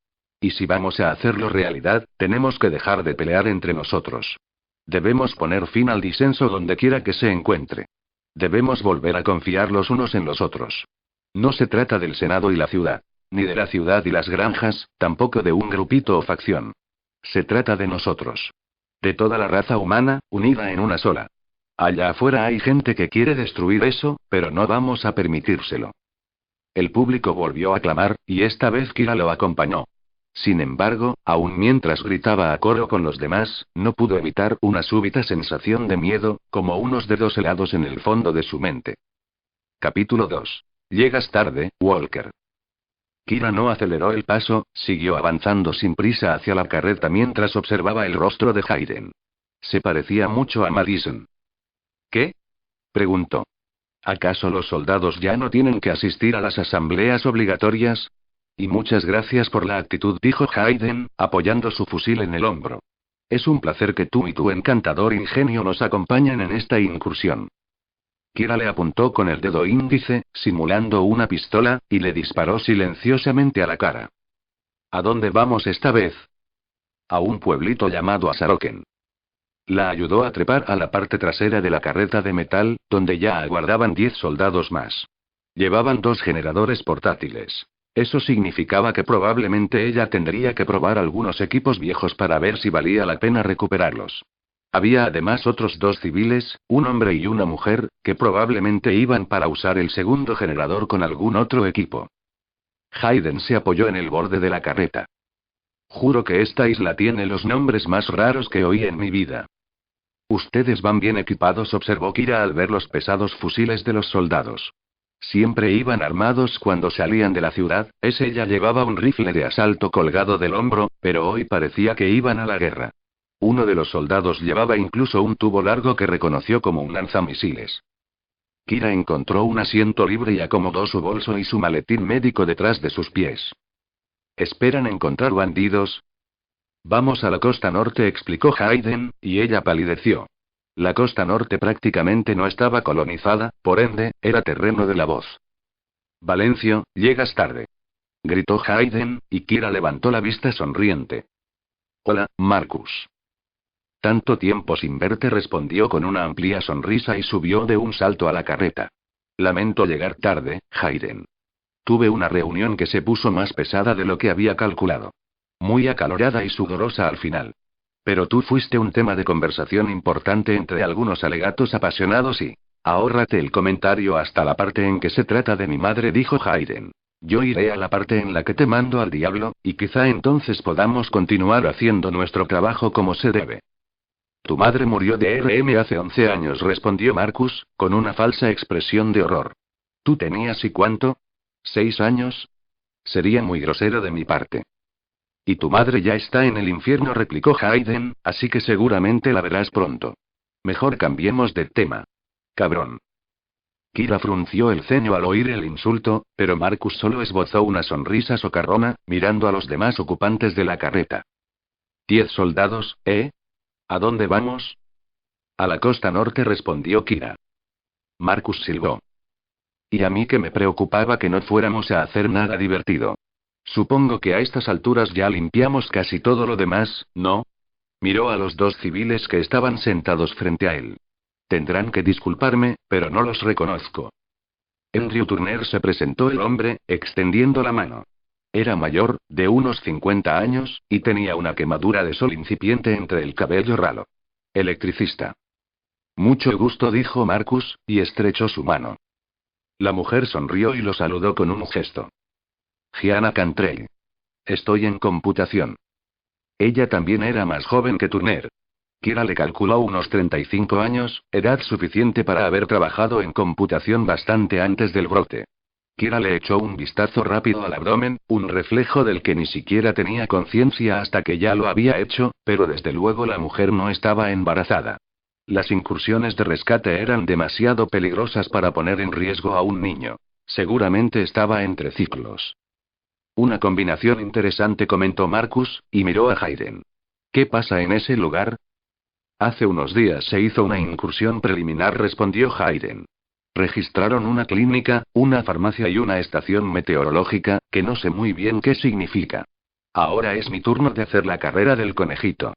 Y si vamos a hacerlo realidad, tenemos que dejar de pelear entre nosotros. Debemos poner fin al disenso donde quiera que se encuentre. Debemos volver a confiar los unos en los otros. No se trata del Senado y la ciudad, ni de la ciudad y las granjas, tampoco de un grupito o facción. Se trata de nosotros. De toda la raza humana, unida en una sola. Allá afuera hay gente que quiere destruir eso, pero no vamos a permitírselo. El público volvió a clamar, y esta vez Kira lo acompañó. Sin embargo, aun mientras gritaba a coro con los demás, no pudo evitar una súbita sensación de miedo, como unos dedos helados en el fondo de su mente. Capítulo 2. Llegas tarde, Walker. Kira no aceleró el paso, siguió avanzando sin prisa hacia la carreta mientras observaba el rostro de Hayden. Se parecía mucho a Madison. ¿Qué? Preguntó. ¿Acaso los soldados ya no tienen que asistir a las asambleas obligatorias? Y muchas gracias por la actitud, dijo Hayden, apoyando su fusil en el hombro. Es un placer que tú y tu encantador ingenio nos acompañen en esta incursión. Kira le apuntó con el dedo índice, simulando una pistola, y le disparó silenciosamente a la cara. ¿A dónde vamos esta vez? A un pueblito llamado Asaroken. La ayudó a trepar a la parte trasera de la carreta de metal, donde ya aguardaban 10 soldados más. Llevaban 2 generadores portátiles. Eso significaba que probablemente ella tendría que probar algunos equipos viejos para ver si valía la pena recuperarlos. Había además otros 2 civiles, un hombre y una mujer, que probablemente iban para usar el segundo generador con algún otro equipo. Hayden se apoyó en el borde de la carreta. Juro que esta isla tiene los nombres más raros que oí en mi vida. Ustedes van bien equipados, observó Kira al ver los pesados fusiles de los soldados. Siempre iban armados cuando salían de la ciudad, ella llevaba un rifle de asalto colgado del hombro, pero hoy parecía que iban a la guerra. Uno de los soldados llevaba incluso un tubo largo que reconoció como un lanzamisiles. Kira encontró un asiento libre y acomodó su bolso y su maletín médico detrás de sus pies. ¿Esperan encontrar bandidos? Vamos a la costa norte, explicó Hayden, y ella palideció. La costa norte prácticamente no estaba colonizada, por ende, era terreno de la voz. Valencio, llegas tarde. Gritó Hayden, y Kira levantó la vista sonriente. Hola, Marcus. Tanto tiempo sin verte, respondió con una amplia sonrisa y subió de un salto a la carreta. Lamento llegar tarde, Hayden. Tuve una reunión que se puso más pesada de lo que había calculado. Muy acalorada y sudorosa al final. Pero tú fuiste un tema de conversación importante entre algunos alegatos apasionados y... Ahórrate el comentario hasta la parte en que se trata de mi madre, dijo Hayden. Yo iré a la parte en la que te mando al diablo, y quizá entonces podamos continuar haciendo nuestro trabajo como se debe. Tu madre murió de RM hace 11 años, respondió Marcus, con una falsa expresión de horror. ¿Tú tenías y cuánto? ¿6 años? Sería muy grosero de mi parte. Y tu madre ya está en el infierno, replicó Hayden, así que seguramente la verás pronto. Mejor cambiemos de tema. Cabrón. Kira frunció el ceño al oír el insulto, pero Marcus solo esbozó una sonrisa socarrona, mirando a los demás ocupantes de la carreta. 10 soldados, ¿eh? ¿A dónde vamos? A la costa norte, respondió Kira. Marcus silbó. Y a mí que me preocupaba que no fuéramos a hacer nada divertido. Supongo que a estas alturas ya limpiamos casi todo lo demás, ¿no? Miró a los 2 civiles que estaban sentados frente a él. Tendrán que disculparme, pero no los reconozco. Andrew Turner, se presentó el hombre, extendiendo la mano. Era mayor, de unos 50 años, y tenía una quemadura de sol incipiente entre el cabello ralo. Electricista. Mucho gusto, dijo Marcus, y estrechó su mano. La mujer sonrió y lo saludó con un gesto. Gianna Cantrell. Estoy en computación. Ella también era más joven que Turner. Kira le calculó unos 35 años, edad suficiente para haber trabajado en computación bastante antes del brote. Kira le echó un vistazo rápido al abdomen, un reflejo del que ni siquiera tenía conciencia hasta que ya lo había hecho, pero desde luego la mujer no estaba embarazada. Las incursiones de rescate eran demasiado peligrosas para poner en riesgo a un niño. Seguramente estaba entre ciclos. Una combinación interesante, comentó Marcus, y miró a Hayden. ¿Qué pasa en ese lugar? Hace unos días se hizo una incursión preliminar, respondió Hayden. Registraron una clínica, una farmacia y una estación meteorológica, que no sé muy bien qué significa. Ahora es mi turno de hacer la carrera del conejito.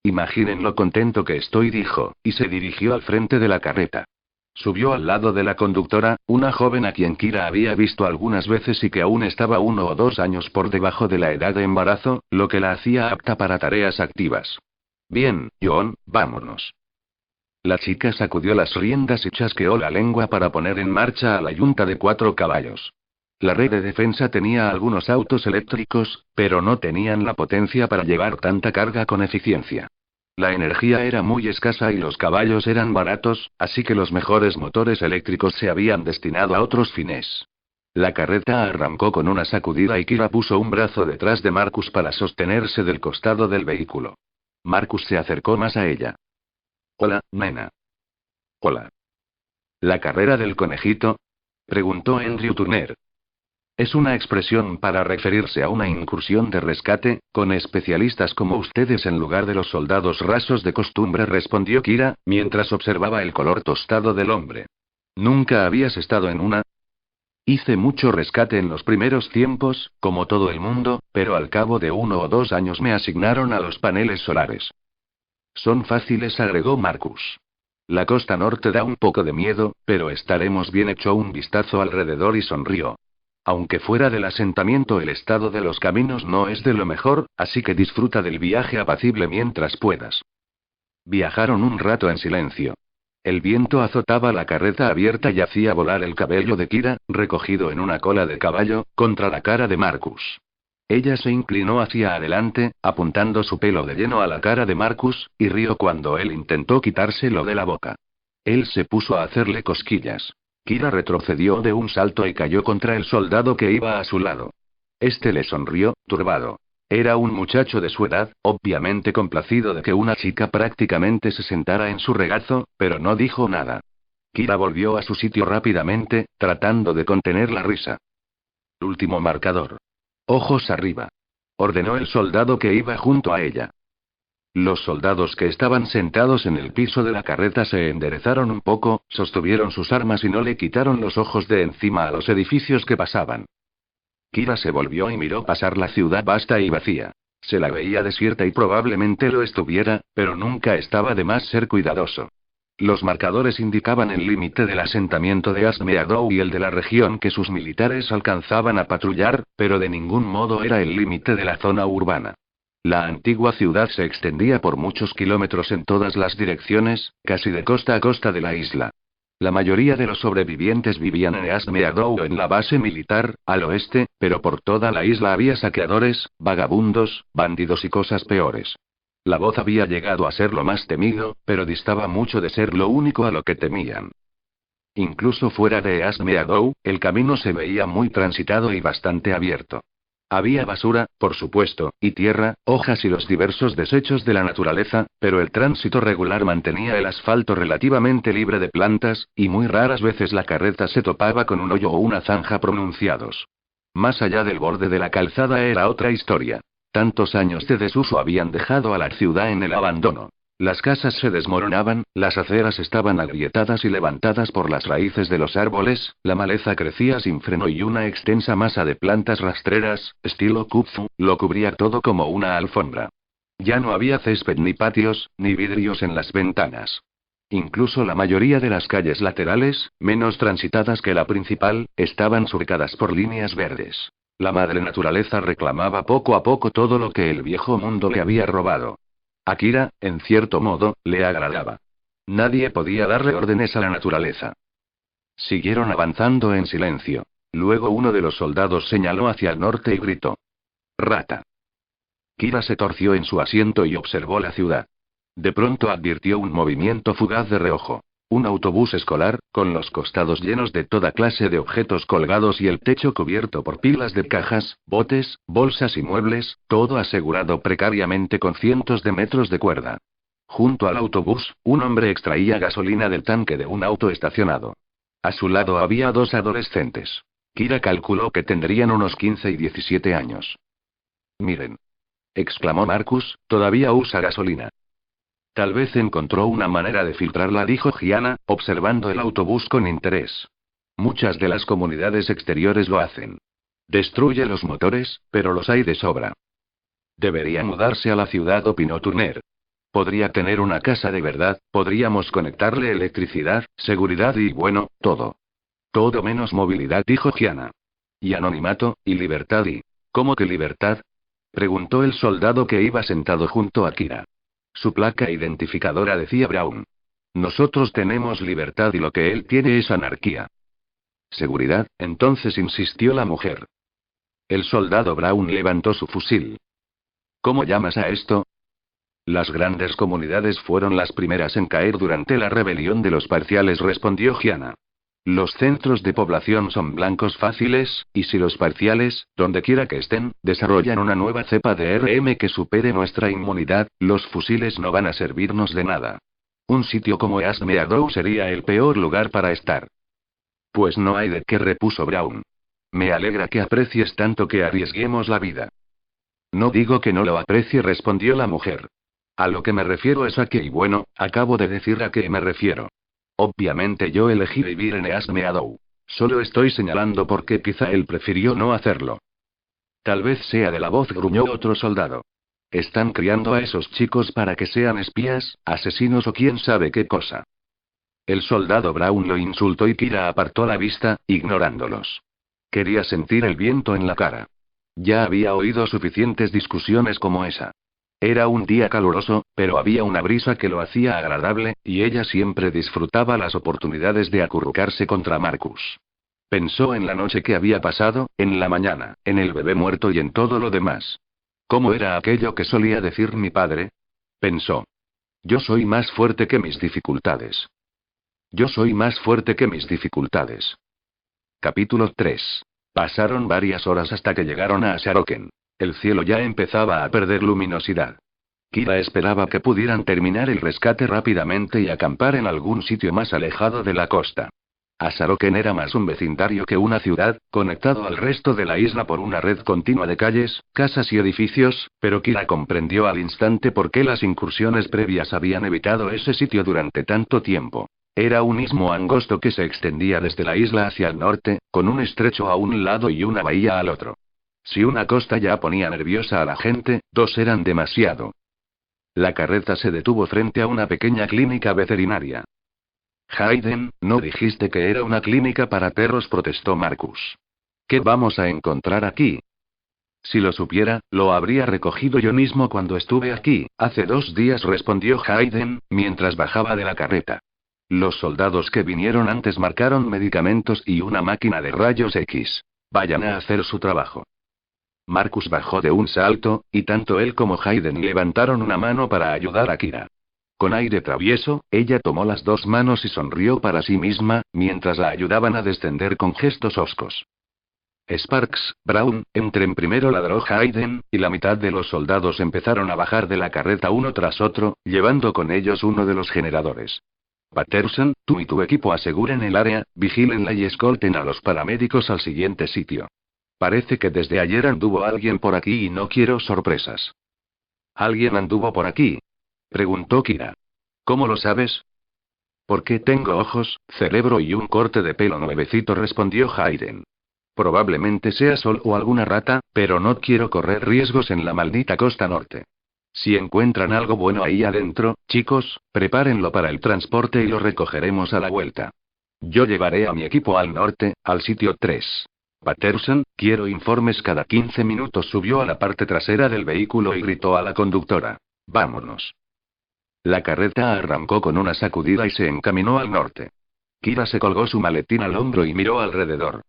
Imaginen lo contento que estoy, dijo, y se dirigió al frente de la carreta. Subió al lado de la conductora, una joven a quien Kira había visto algunas veces y que aún estaba 1 o 2 años por debajo de la edad de embarazo, lo que la hacía apta para tareas activas. Bien, John, vámonos. La chica sacudió las riendas y chasqueó la lengua para poner en marcha a la yunta de 4 caballos. La red de defensa tenía algunos autos eléctricos, pero no tenían la potencia para llevar tanta carga con eficiencia. La energía era muy escasa y los caballos eran baratos, así que los mejores motores eléctricos se habían destinado a otros fines. La carreta arrancó con una sacudida y Kira puso un brazo detrás de Marcus para sostenerse del costado del vehículo. Marcus se acercó más a ella. Hola, nena. Hola. ¿La carrera del conejito? Preguntó Andrew Turner. Es una expresión para referirse a una incursión de rescate, con especialistas como ustedes en lugar de los soldados rasos de costumbre, respondió Kira, mientras observaba el color tostado del hombre. ¿Nunca habías estado en una? Hice mucho rescate en los primeros tiempos, como todo el mundo, pero al cabo de 1 o 2 años me asignaron a los paneles solares. Son fáciles, agregó Marcus. La costa norte da un poco de miedo, pero estaremos bien. Echó un vistazo alrededor y sonrió. Aunque fuera del asentamiento el estado de los caminos no es de lo mejor, así que disfruta del viaje apacible mientras puedas. Viajaron un rato en silencio. El viento azotaba la carreta abierta y hacía volar el cabello de Kira, recogido en una cola de caballo, contra la cara de Marcus. Ella se inclinó hacia adelante, apuntando su pelo de lleno a la cara de Marcus, y rió cuando él intentó quitárselo de la boca. Él se puso a hacerle cosquillas. Kira retrocedió de un salto y cayó contra el soldado que iba a su lado. Este le sonrió, turbado. Era un muchacho de su edad, obviamente complacido de que una chica prácticamente se sentara en su regazo, pero no dijo nada. Kira volvió a su sitio rápidamente, tratando de contener la risa. Último marcador. Ojos arriba. Ordenó el soldado que iba junto a ella. Los soldados que estaban sentados en el piso de la carreta se enderezaron un poco, sostuvieron sus armas y no le quitaron los ojos de encima a los edificios que pasaban. Kira se volvió y miró pasar la ciudad vasta y vacía. Se la veía desierta y probablemente lo estuviera, pero nunca estaba de más ser cuidadoso. Los marcadores indicaban el límite del asentamiento de Asmeadow y el de la región que sus militares alcanzaban a patrullar, pero de ningún modo era el límite de la zona urbana. La antigua ciudad se extendía por muchos kilómetros en todas las direcciones, casi de costa a costa de la isla. La mayoría de los sobrevivientes vivían en Asmeadow o en la base militar, al oeste, pero por toda la isla había saqueadores, vagabundos, bandidos y cosas peores. La voz había llegado a ser lo más temido, pero distaba mucho de ser lo único a lo que temían. Incluso fuera de Asmeadow, el camino se veía muy transitado y bastante abierto. Había basura, por supuesto, y tierra, hojas y los diversos desechos de la naturaleza, pero el tránsito regular mantenía el asfalto relativamente libre de plantas, y muy raras veces la carreta se topaba con un hoyo o una zanja pronunciados. Más allá del borde de la calzada era otra historia. Tantos años de desuso habían dejado a la ciudad en el abandono. Las casas se desmoronaban, las aceras estaban agrietadas y levantadas por las raíces de los árboles, la maleza crecía sin freno y una extensa masa de plantas rastreras, estilo kudzu, lo cubría todo como una alfombra. Ya no había césped ni patios, ni vidrios en las ventanas. Incluso la mayoría de las calles laterales, menos transitadas que la principal, estaban surcadas por líneas verdes. La madre naturaleza reclamaba poco a poco todo lo que el viejo mundo le había robado. A Kira, en cierto modo, le agradaba. Nadie podía darle órdenes a la naturaleza. Siguieron avanzando en silencio. Luego uno de los soldados señaló hacia el norte y gritó: «¡Rata!». Kira se torció en su asiento y observó la ciudad. De pronto advirtió un movimiento fugaz de reojo. Un autobús escolar, con los costados llenos de toda clase de objetos colgados y el techo cubierto por pilas de cajas, botes, bolsas y muebles, todo asegurado precariamente con cientos de metros de cuerda. Junto al autobús, un hombre extraía gasolina del tanque de un auto estacionado. A su lado había 2 adolescentes. Kira calculó que tendrían unos 15 y 17 años. «Miren», exclamó Marcus, «todavía usa gasolina». Tal vez encontró una manera de filtrarla, dijo Gianna, observando el autobús con interés. Muchas de las comunidades exteriores lo hacen. Destruye los motores, pero los hay de sobra. Debería mudarse a la ciudad, opinó Turner. Podría tener una casa de verdad, podríamos conectarle electricidad, seguridad y bueno, todo. Todo menos movilidad, dijo Gianna. Y anonimato, y libertad y... ¿Cómo que libertad?, preguntó el soldado que iba sentado junto a Kira. Su placa identificadora decía Brown. Nosotros tenemos libertad y lo que él tiene es anarquía. Seguridad, entonces insistió la mujer. El soldado Brown levantó su fusil. ¿Cómo llamas a esto? Las grandes comunidades fueron las primeras en caer durante la rebelión de los parciales, respondió Gianna. Los centros de población son blancos fáciles, y si los parciales, donde quiera que estén, desarrollan una nueva cepa de RM que supere nuestra inmunidad, los fusiles no van a servirnos de nada. Un sitio como East Meadow sería el peor lugar para estar. Pues no hay de qué, repuso Brown. Me alegra que aprecies tanto que arriesguemos la vida. No digo que no lo aprecie, respondió la mujer. A lo que me refiero es a que, y bueno, acabo de decir a qué me refiero. Obviamente yo elegí vivir en East Meadow. Solo estoy señalando por qué quizá él prefirió no hacerlo. Tal vez sea de la voz, gruñó otro soldado. Están criando a esos chicos para que sean espías, asesinos o quién sabe qué cosa. El soldado Brown lo insultó y Kira apartó la vista, ignorándolos. Quería sentir el viento en la cara. Ya había oído suficientes discusiones como esa. Era un día caluroso, pero había una brisa que lo hacía agradable, y ella siempre disfrutaba las oportunidades de acurrucarse contra Marcus. Pensó en la noche que había pasado, en la mañana, en el bebé muerto y en todo lo demás. ¿Cómo era aquello que solía decir mi padre? Pensó. Yo soy más fuerte que mis dificultades. Yo soy más fuerte que mis dificultades. Capítulo 3. Pasaron varias horas hasta que llegaron a Asharoken. El cielo ya empezaba a perder luminosidad. Kira esperaba que pudieran terminar el rescate rápidamente y acampar en algún sitio más alejado de la costa. Asharoken era más un vecindario que una ciudad, conectado al resto de la isla por una red continua de calles, casas y edificios, pero Kira comprendió al instante por qué las incursiones previas habían evitado ese sitio durante tanto tiempo. Era un istmo angosto que se extendía desde la isla hacia el norte, con un estrecho a un lado y una bahía al otro. Si una costa ya ponía nerviosa a la gente, dos eran demasiado. La carreta se detuvo frente a una pequeña clínica veterinaria. Hayden, ¿no dijiste que era una clínica para perros?, protestó Marcus. ¿Qué vamos a encontrar aquí? Si lo supiera, lo habría recogido yo mismo cuando estuve aquí, hace 2 días, respondió Hayden, mientras bajaba de la carreta. Los soldados que vinieron antes marcaron medicamentos y una máquina de rayos X. Vayan a hacer su trabajo. Marcus bajó de un salto, y tanto él como Hayden levantaron una mano para ayudar a Kira. Con aire travieso, ella tomó las 2 manos y sonrió para sí misma, mientras la ayudaban a descender con gestos hoscos. Sparks, Brown, entren primero, ladró Hayden, y la mitad de los soldados empezaron a bajar de la carreta uno tras otro, llevando con ellos uno de los generadores. Patterson, tú y tu equipo aseguren el área, vigílenla y escolten a los paramédicos al siguiente sitio. Parece que desde ayer anduvo alguien por aquí y no quiero sorpresas. ¿Alguien anduvo por aquí?, preguntó Kira. ¿Cómo lo sabes? Porque tengo ojos, cerebro y un corte de pelo nuevecito, respondió Hayden. Probablemente sea Sol o alguna rata, pero no quiero correr riesgos en la maldita costa norte. Si encuentran algo bueno ahí adentro, chicos, prepárenlo para el transporte y lo recogeremos a la vuelta. Yo llevaré a mi equipo al norte, al sitio 3. Patterson, quiero informes cada 15 minutos. Subió a la parte trasera del vehículo y gritó a la conductora. Vámonos. La carreta arrancó con una sacudida y se encaminó al norte. Kira se colgó su maletín al hombro y miró alrededor.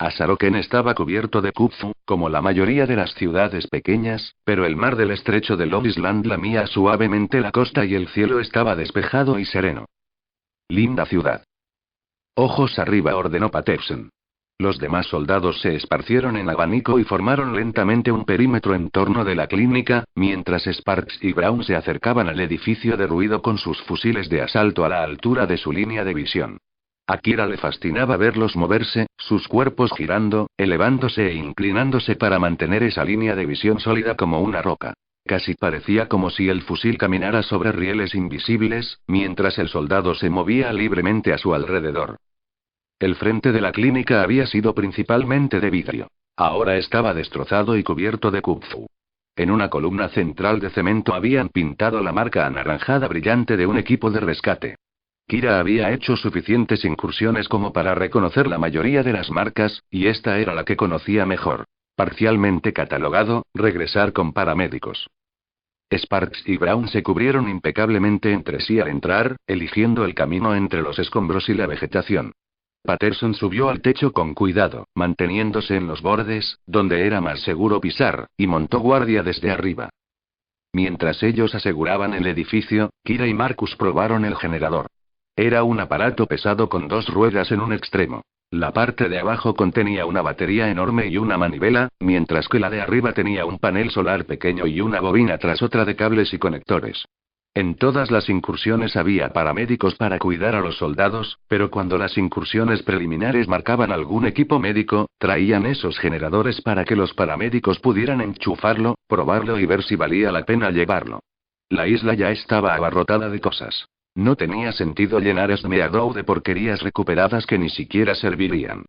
Asharoken estaba cubierto de Khufu, como la mayoría de las ciudades pequeñas, pero el mar del estrecho de Long Island lamía suavemente la costa y el cielo estaba despejado y sereno. Linda ciudad. Ojos arriba, ordenó Patterson. Los demás soldados se esparcieron en abanico y formaron lentamente un perímetro en torno de la clínica, mientras Sparks y Brown se acercaban al edificio de ruido con sus fusiles de asalto a la altura de su línea de visión. A Kira le fascinaba verlos moverse, sus cuerpos girando, elevándose e inclinándose para mantener esa línea de visión sólida como una roca. Casi parecía como si el fusil caminara sobre rieles invisibles, mientras el soldado se movía libremente a su alrededor. El frente de la clínica había sido principalmente de vidrio. Ahora estaba destrozado y cubierto de Khufu. En una columna central de cemento habían pintado la marca anaranjada brillante de un equipo de rescate. Kira había hecho suficientes incursiones como para reconocer la mayoría de las marcas, y esta era la que conocía mejor. Parcialmente catalogado, regresar con paramédicos. Sparks y Brown se cubrieron impecablemente entre sí al entrar, eligiendo el camino entre los escombros y la vegetación. Patterson subió al techo con cuidado, manteniéndose en los bordes, donde era más seguro pisar, y montó guardia desde arriba. Mientras ellos aseguraban el edificio, Kira y Marcus probaron el generador. Era un aparato pesado con 2 ruedas en un extremo. La parte de abajo contenía una batería enorme y una manivela, mientras que la de arriba tenía un panel solar pequeño y una bobina tras otra de cables y conectores. En todas las incursiones había paramédicos para cuidar a los soldados, pero cuando las incursiones preliminares marcaban algún equipo médico, traían esos generadores para que los paramédicos pudieran enchufarlo, probarlo y ver si valía la pena llevarlo. La isla ya estaba abarrotada de cosas. No tenía sentido llenar Esmeadow de porquerías recuperadas que ni siquiera servirían.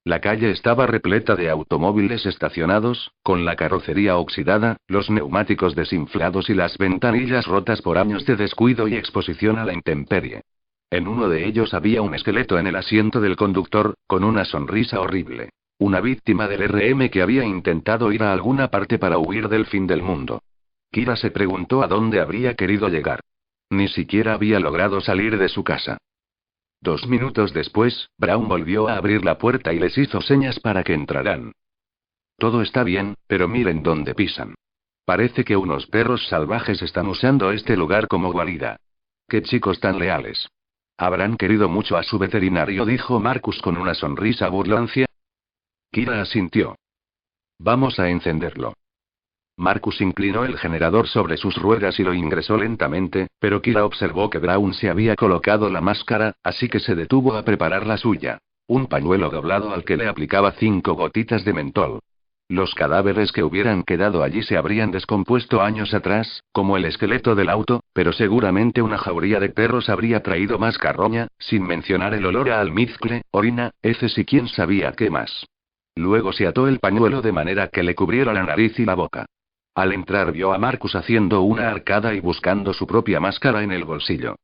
La calle estaba repleta de automóviles estacionados, con la carrocería oxidada, los neumáticos desinflados y las ventanillas rotas por años de descuido y exposición a la intemperie. En uno de ellos había un esqueleto en el asiento del conductor, con una sonrisa horrible. Una víctima del RM que había intentado ir a alguna parte para huir del fin del mundo. Kira se preguntó a dónde habría querido llegar. Ni siquiera había logrado salir de su casa. 2 minutos después, Brown volvió a abrir la puerta y les hizo señas para que entraran. Todo está bien, pero miren dónde pisan. Parece que unos perros salvajes están usando este lugar como guarida. ¡Qué chicos tan leales! Habrán querido mucho a su veterinario, dijo Marcus con una sonrisa burlancia. Kira asintió. Vamos a encenderlo. Marcus inclinó el generador sobre sus ruedas y lo ingresó lentamente, pero Kira observó que Brown se había colocado la máscara, así que se detuvo a preparar la suya. Un pañuelo doblado al que le aplicaba 5 gotitas de mentol. Los cadáveres que hubieran quedado allí se habrían descompuesto años atrás, como el esqueleto del auto, pero seguramente una jauría de perros habría traído más carroña, sin mencionar el olor a almizcle, orina, heces y quién sabía qué más. Luego se ató el pañuelo de manera que le cubriera la nariz y la boca. Al entrar vio a Marcus haciendo una arcada y buscando su propia máscara en el bolsillo.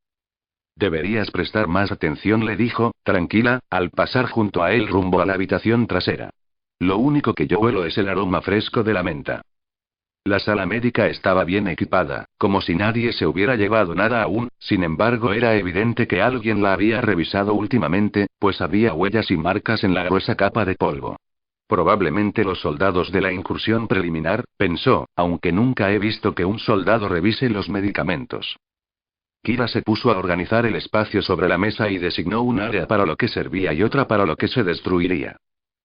Deberías prestar más atención, le dijo, tranquila, al pasar junto a él rumbo a la habitación trasera. Lo único que yo huelo es el aroma fresco de la menta. La sala médica estaba bien equipada, como si nadie se hubiera llevado nada aún, sin embargo era evidente que alguien la había revisado últimamente, pues había huellas y marcas en la gruesa capa de polvo. Probablemente los soldados de la incursión preliminar, pensó, aunque nunca he visto que un soldado revise los medicamentos. Kira se puso a organizar el espacio sobre la mesa y designó un área para lo que servía y otra para lo que se destruiría.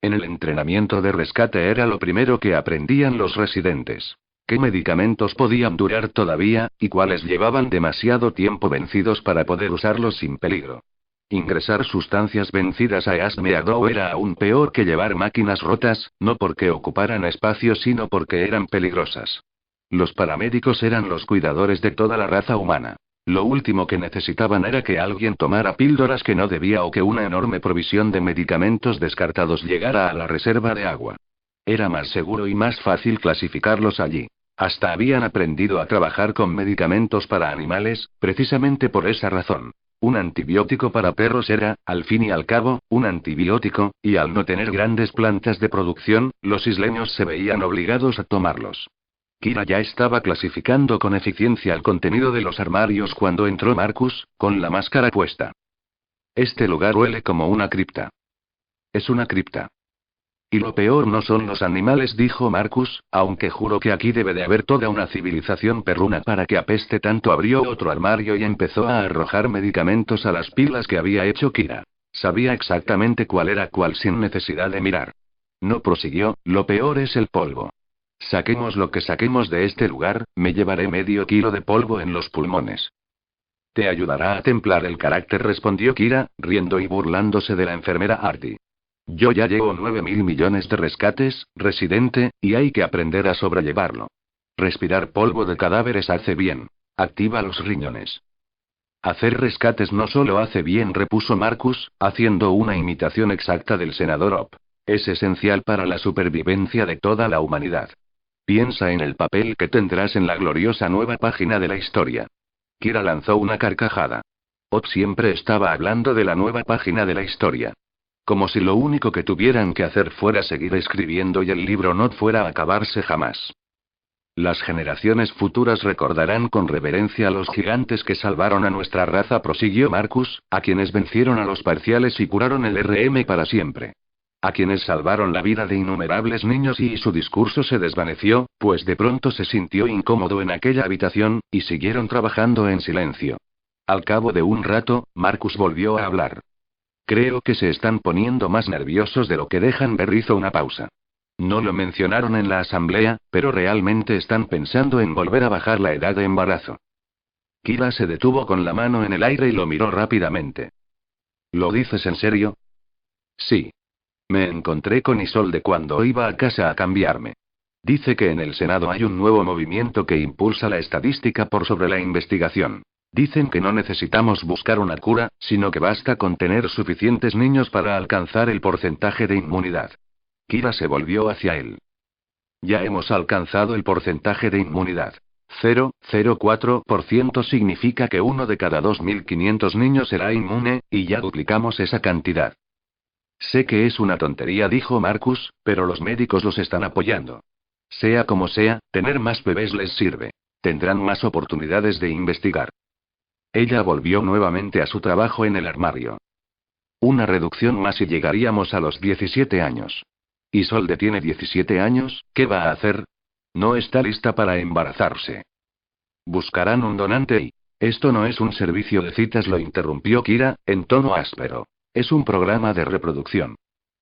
En el entrenamiento de rescate era lo primero que aprendían los residentes. ¿Qué medicamentos podían durar todavía, y cuáles llevaban demasiado tiempo vencidos para poder usarlos sin peligro? Ingresar sustancias vencidas a Esmeadow era aún peor que llevar máquinas rotas, no porque ocuparan espacio sino porque eran peligrosas. Los paramédicos eran los cuidadores de toda la raza humana. Lo último que necesitaban era que alguien tomara píldoras que no debía o que una enorme provisión de medicamentos descartados llegara a la reserva de agua. Era más seguro y más fácil clasificarlos allí. Hasta habían aprendido a trabajar con medicamentos para animales, precisamente por esa razón. Un antibiótico para perros era, al fin y al cabo, un antibiótico, y al no tener grandes plantas de producción, los isleños se veían obligados a tomarlos. Kira ya estaba clasificando con eficiencia el contenido de los armarios cuando entró Marcus, con la máscara puesta. Este lugar huele como una cripta. Es una cripta. Y lo peor no son los animales, dijo Marcus, aunque juro que aquí debe de haber toda una civilización perruna para que apeste tanto. Abrió otro armario y empezó a arrojar medicamentos a las pilas que había hecho Kira. Sabía exactamente cuál era cuál sin necesidad de mirar. No prosiguió, lo peor es el polvo. Saquemos lo que saquemos de este lugar, me llevaré medio kilo de polvo en los pulmones. Te ayudará a templar el carácter, respondió Kira, riendo y burlándose de la enfermera Artie. Yo ya llevo 9.000 millones de rescates, residente, y hay que aprender a sobrellevarlo. Respirar polvo de cadáveres hace bien. Activa los riñones. Hacer rescates no solo hace bien, repuso Marcus, haciendo una imitación exacta del senador Opp. Es esencial para la supervivencia de toda la humanidad. Piensa en el papel que tendrás en la gloriosa nueva página de la historia. Kira lanzó una carcajada. Opp siempre estaba hablando de la nueva página de la historia. Como si lo único que tuvieran que hacer fuera seguir escribiendo y el libro no fuera a acabarse jamás. Las generaciones futuras recordarán con reverencia a los gigantes que salvaron a nuestra raza, prosiguió Marcus, a quienes vencieron a los parciales y curaron el RM para siempre. A quienes salvaron la vida de innumerables niños, y su discurso se desvaneció, pues de pronto se sintió incómodo en aquella habitación, y siguieron trabajando en silencio. Al cabo de un rato, Marcus volvió a hablar. Creo que se están poniendo más nerviosos de lo que dejan ver. Hizo una pausa. No lo mencionaron en la asamblea, pero realmente están pensando en volver a bajar la edad de embarazo. Kira se detuvo con la mano en el aire y lo miró rápidamente. ¿Lo dices en serio? Sí. Me encontré con Isolde cuando iba a casa a cambiarme. Dice que en el Senado hay un nuevo movimiento que impulsa la estadística por sobre la investigación. Dicen que no necesitamos buscar una cura, sino que basta con tener suficientes niños para alcanzar el porcentaje de inmunidad. Kira se volvió hacia él. Ya hemos alcanzado el porcentaje de inmunidad. 0,04% significa que uno de cada 2.500 niños será inmune, y ya duplicamos esa cantidad. Sé que es una tontería, dijo Marcus, pero los médicos los están apoyando. Sea como sea, tener más bebés les sirve. Tendrán más oportunidades de investigar. Ella volvió nuevamente a su trabajo en el armario. Una reducción más y llegaríamos a los 17 años. Isolde tiene 17 años, ¿qué va a hacer? No está lista para embarazarse. Buscarán un donante y... Esto no es un servicio de citas, lo interrumpió Kira, en tono áspero. Es un programa de reproducción.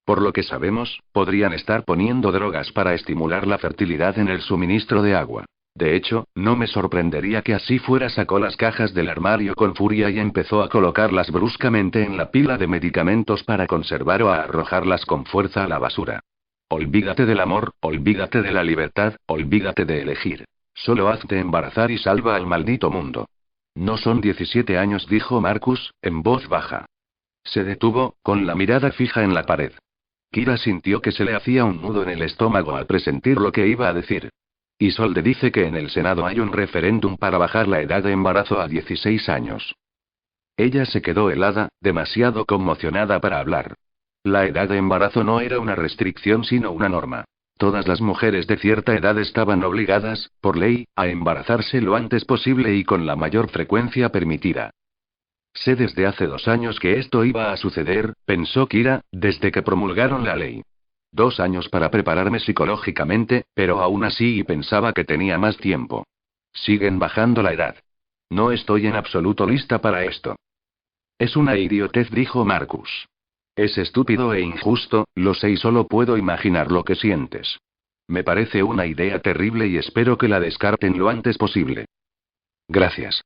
Por lo que sabemos, podrían estar poniendo drogas para estimular la fertilidad en el suministro de agua. De hecho, no me sorprendería que así fuera. Sacó las cajas del armario con furia y empezó a colocarlas bruscamente en la pila de medicamentos para conservar o a arrojarlas con fuerza a la basura. Olvídate del amor, olvídate de la libertad, olvídate de elegir. Solo hazte embarazar y salva al maldito mundo. No son 17 años, dijo Marcus, en voz baja. Se detuvo, con la mirada fija en la pared. Kira sintió que se le hacía un nudo en el estómago al presentir lo que iba a decir. Isolde dice que en el Senado hay un referéndum para bajar la edad de embarazo a 16 años. Ella se quedó helada, demasiado conmocionada para hablar. La edad de embarazo no era una restricción sino una norma. Todas las mujeres de cierta edad estaban obligadas, por ley, a embarazarse lo antes posible y con la mayor frecuencia permitida. Sé desde hace 2 años que esto iba a suceder, pensó Kira, desde que promulgaron la ley. 2 años para prepararme psicológicamente, pero aún así pensaba que tenía más tiempo. Siguen bajando la edad. No estoy en absoluto lista para esto. Es una idiotez, dijo Marcus. Es estúpido e injusto, lo sé y solo puedo imaginar lo que sientes. Me parece una idea terrible y espero que la descarten lo antes posible. Gracias.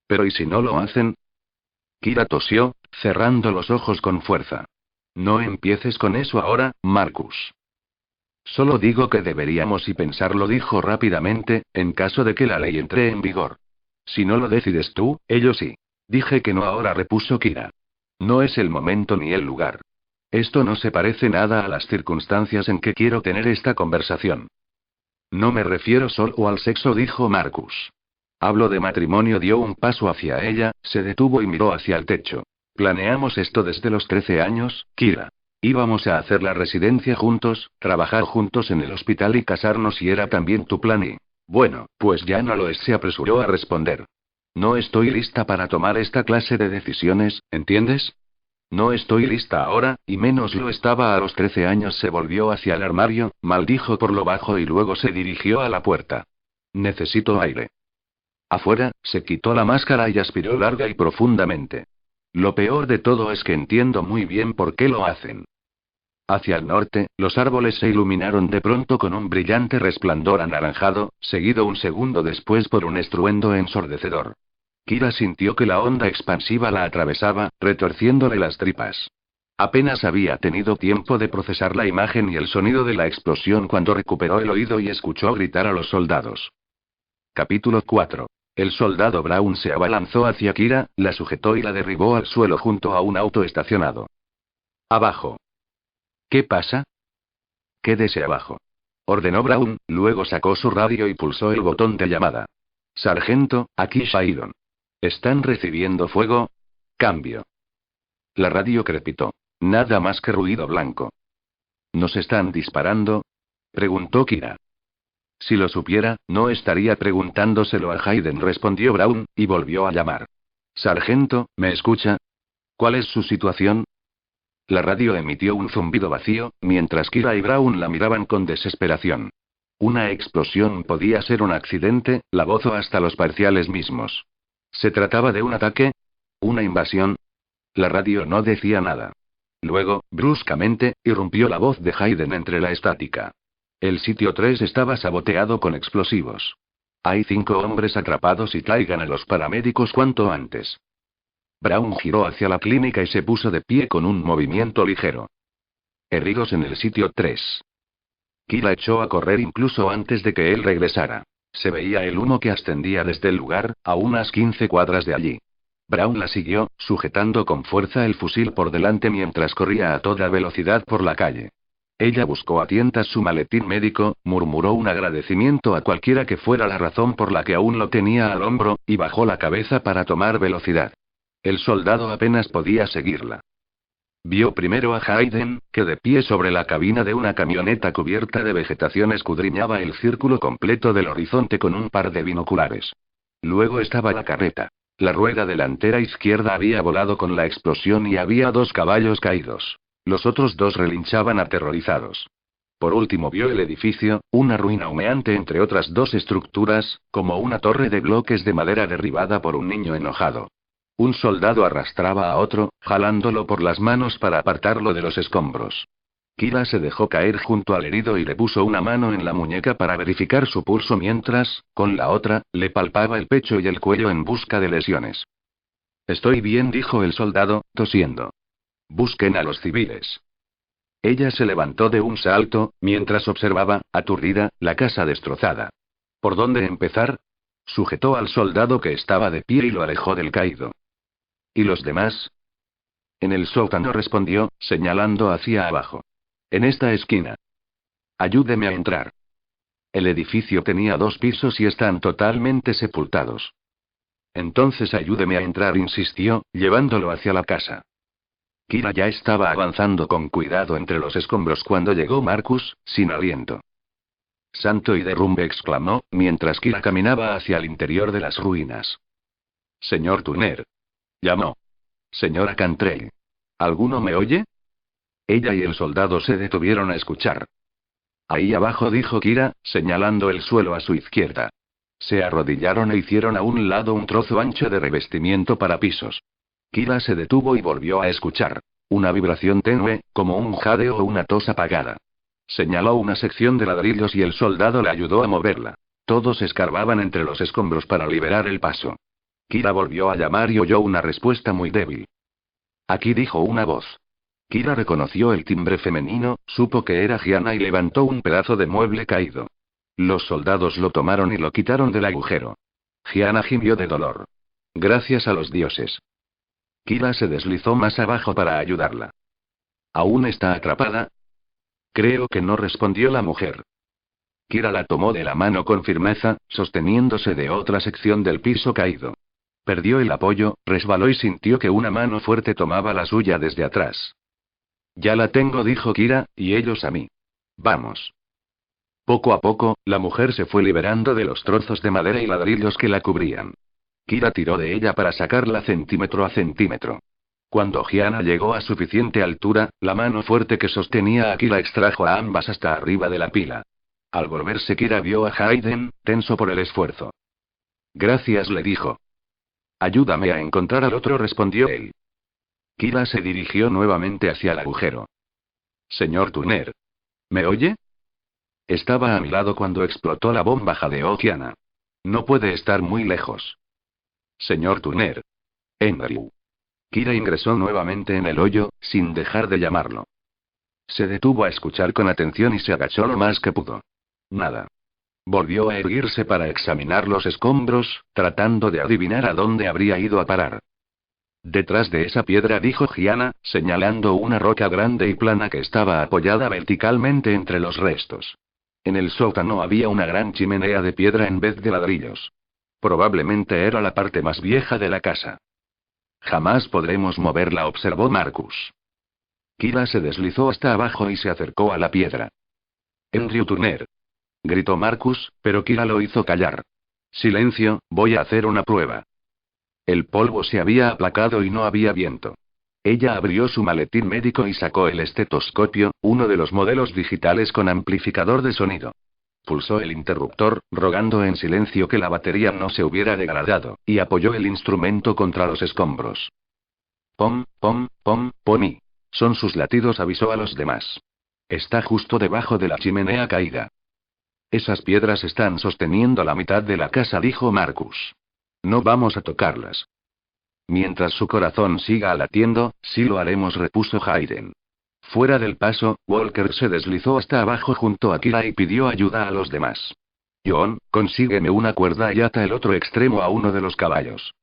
Pero ¿y si no lo hacen? Kira tosió, cerrando los ojos con fuerza. No empieces con eso ahora, Marcus. Solo digo que deberíamos y pensarlo, dijo rápidamente, en caso de que la ley entre en vigor. Si no lo decides tú, ellos sí. Dije que no ahora, repuso Kira. No es el momento ni el lugar. Esto no se parece nada a las circunstancias en que quiero tener esta conversación. No me refiero solo al sexo, dijo Marcus. Hablo de matrimonio. Dio un paso hacia ella, se detuvo y miró hacia el techo. Planeamos esto desde los 13 años, Kira. Íbamos a hacer la residencia juntos, trabajar juntos en el hospital y casarnos, y era también tu plan y... Bueno, pues ya no lo es, se apresuró a responder. No estoy lista para tomar esta clase de decisiones, ¿entiendes? No estoy lista ahora, y menos lo estaba a los 13 años. Se volvió hacia el armario, maldijo por lo bajo y luego se dirigió a la puerta. Necesito aire. Afuera, se quitó la máscara y aspiró larga y profundamente. Lo peor de todo es que entiendo muy bien por qué lo hacen. Hacia el norte, los árboles se iluminaron de pronto con un brillante resplandor anaranjado, seguido un segundo después por un estruendo ensordecedor. Kira sintió que la onda expansiva la atravesaba, retorciéndole las tripas. Apenas había tenido tiempo de procesar la imagen y el sonido de la explosión cuando recuperó el oído y escuchó gritar a los soldados. Capítulo 4. El soldado Brown se abalanzó hacia Kira, la sujetó y la derribó al suelo junto a un auto estacionado. Abajo. ¿Qué pasa? Quédese abajo. Ordenó Brown, luego sacó su radio y pulsó el botón de llamada. Sargento, aquí Shairon. ¿Están recibiendo fuego? Cambio. La radio crepitó. Nada más que ruido blanco. ¿Nos están disparando? Preguntó Kira. Si lo supiera, no estaría preguntándoselo a Hayden, respondió Brown, y volvió a llamar. Sargento, ¿me escucha? ¿Cuál es su situación? La radio emitió un zumbido vacío, mientras Kira y Brown la miraban con desesperación. Una explosión podía ser un accidente, la voz o hasta los parciales mismos. ¿Se trataba de un ataque? ¿Una invasión? La radio no decía nada. Luego, bruscamente, irrumpió la voz de Hayden entre la estática. El sitio 3 estaba saboteado con explosivos. Hay 5 hombres atrapados y traigan a los paramédicos cuanto antes. Brown giró hacia la clínica y se puso de pie con un movimiento ligero. Heridos en el sitio 3. Kira echó a correr incluso antes de que él regresara. Se veía el humo que ascendía desde el lugar, a unas 15 cuadras de allí. Brown la siguió, sujetando con fuerza el fusil por delante mientras corría a toda velocidad por la calle. Ella buscó a tientas su maletín médico, murmuró un agradecimiento a cualquiera que fuera la razón por la que aún lo tenía al hombro, y bajó la cabeza para tomar velocidad. El soldado apenas podía seguirla. Vio primero a Hayden, que de pie sobre la cabina de una camioneta cubierta de vegetación escudriñaba el círculo completo del horizonte con un par de binoculares. Luego estaba la carreta. La rueda delantera izquierda había volado con la explosión y había 2 caballos caídos. Los otros 2 relinchaban aterrorizados. Por último vio el edificio, una ruina humeante entre otras 2 estructuras, como una torre de bloques de madera derribada por un niño enojado. Un soldado arrastraba a otro, jalándolo por las manos para apartarlo de los escombros. Kira se dejó caer junto al herido y le puso una mano en la muñeca para verificar su pulso mientras, con la otra, le palpaba el pecho y el cuello en busca de lesiones. Estoy bien, dijo el soldado, tosiendo. Busquen a los civiles. Ella se levantó de un salto, mientras observaba, aturdida, la casa destrozada. ¿Por dónde empezar? Sujetó al soldado que estaba de pie y lo alejó del caído. ¿Y los demás? En el sótano, respondió, señalando hacia abajo. En esta esquina. Ayúdeme a entrar. El edificio tenía 2 pisos y están totalmente sepultados. Entonces ayúdeme a entrar, insistió, llevándolo hacia la casa. Kira ya estaba avanzando con cuidado entre los escombros cuando llegó Marcus, sin aliento. Santo y derrumbe, exclamó, mientras Kira caminaba hacia el interior de las ruinas. Señor Turner. Llamó. Señora Cantrell. ¿Alguno me oye? Ella y el soldado se detuvieron a escuchar. Ahí abajo, dijo Kira, señalando el suelo a su izquierda. Se arrodillaron e hicieron a un lado un trozo ancho de revestimiento para pisos. Kira se detuvo y volvió a escuchar. Una vibración tenue, como un jadeo o una tos apagada. Señaló una sección de ladrillos y el soldado le ayudó a moverla. Todos escarbaban entre los escombros para liberar el paso. Kira volvió a llamar y oyó una respuesta muy débil. Aquí, dijo una voz. Kira reconoció el timbre femenino, supo que era Gianna y levantó un pedazo de mueble caído. Los soldados lo tomaron y lo quitaron del agujero. Gianna gimió de dolor. Gracias a los dioses. Kira se deslizó más abajo para ayudarla. ¿Aún está atrapada? Creo que no, respondió la mujer. Kira la tomó de la mano con firmeza, sosteniéndose de otra sección del piso caído. Perdió el apoyo, resbaló y sintió que una mano fuerte tomaba la suya desde atrás. Ya la tengo, dijo Kira, y ellos a mí. Vamos. Poco a poco, la mujer se fue liberando de los trozos de madera y ladrillos que la cubrían. Kira tiró de ella para sacarla centímetro a centímetro. Cuando Gianna llegó a suficiente altura, la mano fuerte que sostenía a Kira extrajo a ambas hasta arriba de la pila. Al volverse, Kira vio a Hayden, tenso por el esfuerzo. Gracias, le dijo. Ayúdame a encontrar al otro, respondió él. Kira se dirigió nuevamente hacia el agujero. Señor Turner. ¿Me oye? Estaba a mi lado cuando explotó la bomba, jadeó Gianna. No puede estar muy lejos. Señor Turner. Andrew. Kira ingresó nuevamente en el hoyo, sin dejar de llamarlo. Se detuvo a escuchar con atención y se agachó lo más que pudo. Nada. Volvió a erguirse para examinar los escombros, tratando de adivinar a dónde habría ido a parar. Detrás de esa piedra, dijo Gianna, señalando una roca grande y plana que estaba apoyada verticalmente entre los restos. En el sótano había una gran chimenea de piedra en vez de ladrillos. Probablemente era la parte más vieja de la casa. Jamás podremos moverla, observó Marcus. Kira se deslizó hasta abajo y se acercó a la piedra. Andrew Turner. Gritó Marcus, pero Kira lo hizo callar. Silencio, voy a hacer una prueba. El polvo se había aplacado y no había viento. Ella abrió su maletín médico y sacó el estetoscopio, uno de los modelos digitales con amplificador de sonido. Pulsó el interruptor, rogando en silencio que la batería no se hubiera degradado, y apoyó el instrumento contra los escombros. Pom, pom, pom, poni. Son sus latidos, avisó a los demás. Está justo debajo de la chimenea caída. Esas piedras están sosteniendo la mitad de la casa, dijo Marcus. No vamos a tocarlas. Mientras su corazón siga latiendo, sí lo haremos, repuso Hayden. Fuera del paso, Walker se deslizó hasta abajo junto a Kira y pidió ayuda a los demás. John, consígueme una cuerda y ata el otro extremo a uno de los caballos.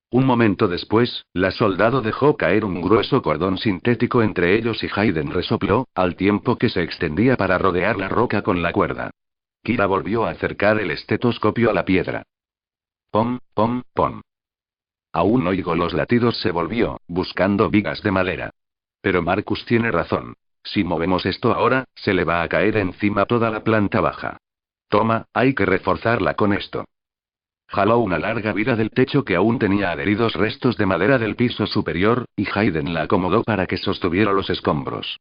Un momento después, la soldado dejó caer un grueso cordón sintético entre ellos y Hayden resopló, al tiempo que se extendía para rodear la roca con la cuerda. Kira volvió a acercar el estetoscopio a la piedra. Pom, pom, pom. Aún oigo los latidos, se volvió, buscando vigas de madera. Pero Marcus tiene razón. Si movemos esto ahora, se le va a caer encima toda la planta baja. Toma, hay que reforzarla con esto. Jaló una larga viga del techo que aún tenía adheridos restos de madera del piso superior, y Hayden la acomodó para que sostuviera los escombros.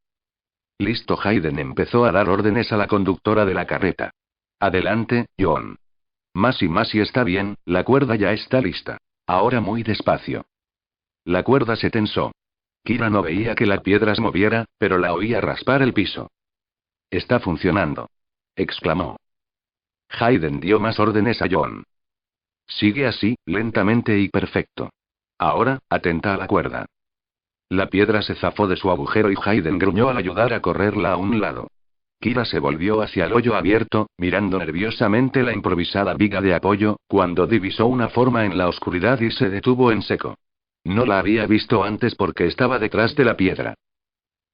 Listo, Hayden empezó a dar órdenes a la conductora de la carreta. Adelante, John. Más y está bien, la cuerda ya está lista. Ahora muy despacio. La cuerda se tensó. Kira no veía que la piedra se moviera, pero la oía raspar el piso. Está funcionando. Exclamó. Hayden dio más órdenes a John. Sigue así, lentamente y perfecto. Ahora, atenta a la cuerda. La piedra se zafó de su agujero y Hayden gruñó al ayudar a correrla a un lado. Kira se volvió hacia el hoyo abierto, mirando nerviosamente la improvisada viga de apoyo, cuando divisó una forma en la oscuridad y se detuvo en seco. No la había visto antes porque estaba detrás de la piedra.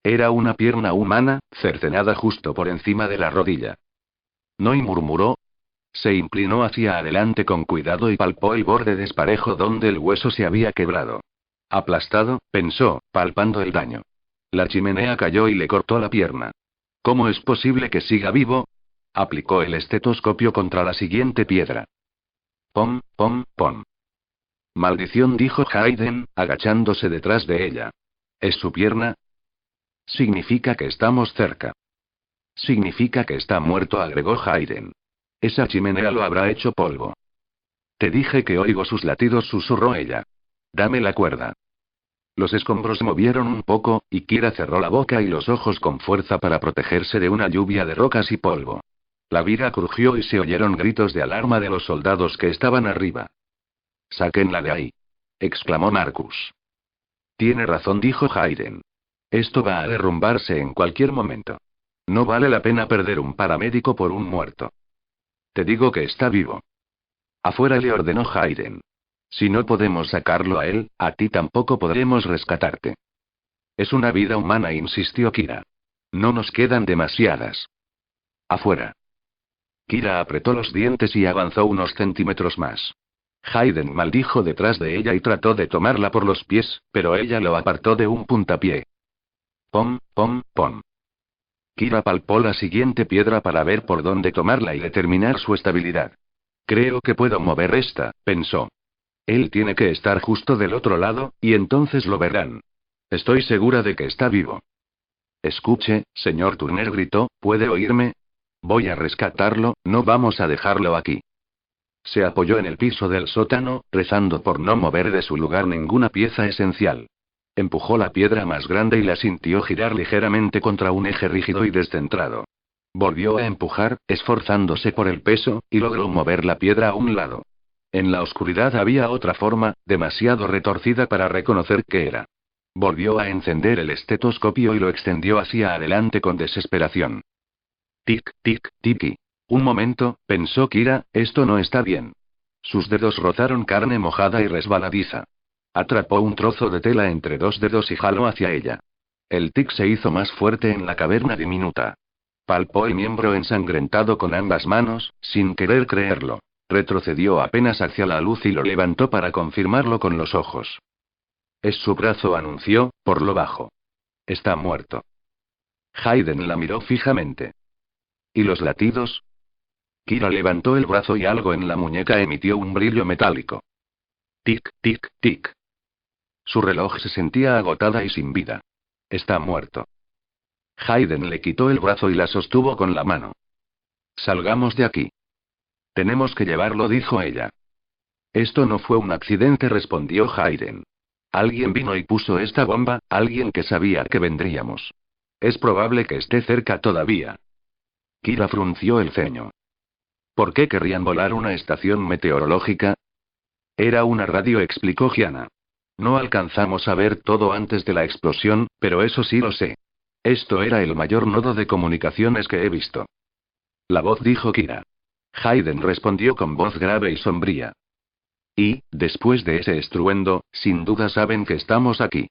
Era una pierna humana, cercenada justo por encima de la rodilla. No, y murmuró. Se inclinó hacia adelante con cuidado y palpó el borde desparejo donde el hueso se había quebrado. Aplastado, pensó, palpando el daño. La chimenea cayó y le cortó la pierna. ¿Cómo es posible que siga vivo? Aplicó el estetoscopio contra la siguiente piedra. Pom, pom, pom. Maldición, dijo Hayden, agachándose detrás de ella. ¿Es su pierna? Significa que estamos cerca. Significa que está muerto, agregó Hayden. Esa chimenea lo habrá hecho polvo. Te dije que oigo sus latidos, susurró ella. Dame la cuerda. Los escombros se movieron un poco, y Kira cerró la boca y los ojos con fuerza para protegerse de una lluvia de rocas y polvo. La viga crujió y se oyeron gritos de alarma de los soldados que estaban arriba. «Sáquenla de ahí», exclamó Marcus. Tiene razón, dijo Hayden. Esto va a derrumbarse en cualquier momento. No vale la pena perder un paramédico por un muerto. Te digo que está vivo. Afuera, le ordenó Hayden. Si no podemos sacarlo a él, a ti tampoco podremos rescatarte. Es una vida humana, insistió Kira. No nos quedan demasiadas. Afuera. Kira apretó los dientes y avanzó unos centímetros más. Hayden maldijo detrás de ella y trató de tomarla por los pies, pero ella lo apartó de un puntapié. Pom, pom, pom. Kira palpó la siguiente piedra para ver por dónde tomarla y determinar su estabilidad. Creo que puedo mover esta, pensó. Él tiene que estar justo del otro lado, y entonces lo verán. Estoy segura de que está vivo. Escuche, señor Turner, gritó, ¿puede oírme? Voy a rescatarlo, no vamos a dejarlo aquí. Se apoyó en el piso del sótano, rezando por no mover de su lugar ninguna pieza esencial. Empujó la piedra más grande y la sintió girar ligeramente contra un eje rígido y descentrado. Volvió a empujar, esforzándose por el peso, y logró mover la piedra a un lado. En la oscuridad había otra forma, demasiado retorcida para reconocer qué era. Volvió a encender el estetoscopio y lo extendió hacia adelante con desesperación. Tic, tic, tiki. Un momento, pensó Kira, esto no está bien. Sus dedos rozaron carne mojada y resbaladiza. Atrapó un trozo de tela entre dos dedos y jaló hacia ella. El tic se hizo más fuerte en la caverna diminuta. Palpó el miembro ensangrentado con ambas manos, sin querer creerlo. Retrocedió apenas hacia la luz y lo levantó para confirmarlo con los ojos. Es su brazo, anunció, por lo bajo. Está muerto. Hayden la miró fijamente. ¿Y los latidos? Kira levantó el brazo y algo en la muñeca emitió un brillo metálico. Tic, tic, tic. Su reloj se sentía agotada y sin vida. Está muerto. Hayden le quitó el brazo y la sostuvo con la mano. Salgamos de aquí. Tenemos que llevarlo, dijo ella. Esto no fue un accidente, respondió Hayden. Alguien vino y puso esta bomba, alguien que sabía que vendríamos. Es probable que esté cerca todavía. Kira frunció el ceño. ¿Por qué querrían volar una estación meteorológica? Era una radio, explicó Gianna. No alcanzamos a ver todo antes de la explosión, pero eso sí lo sé. Esto era el mayor nodo de comunicaciones que he visto. La voz, dijo Kira. Hayden respondió con voz grave y sombría. Y, después de ese estruendo, sin duda saben que estamos aquí.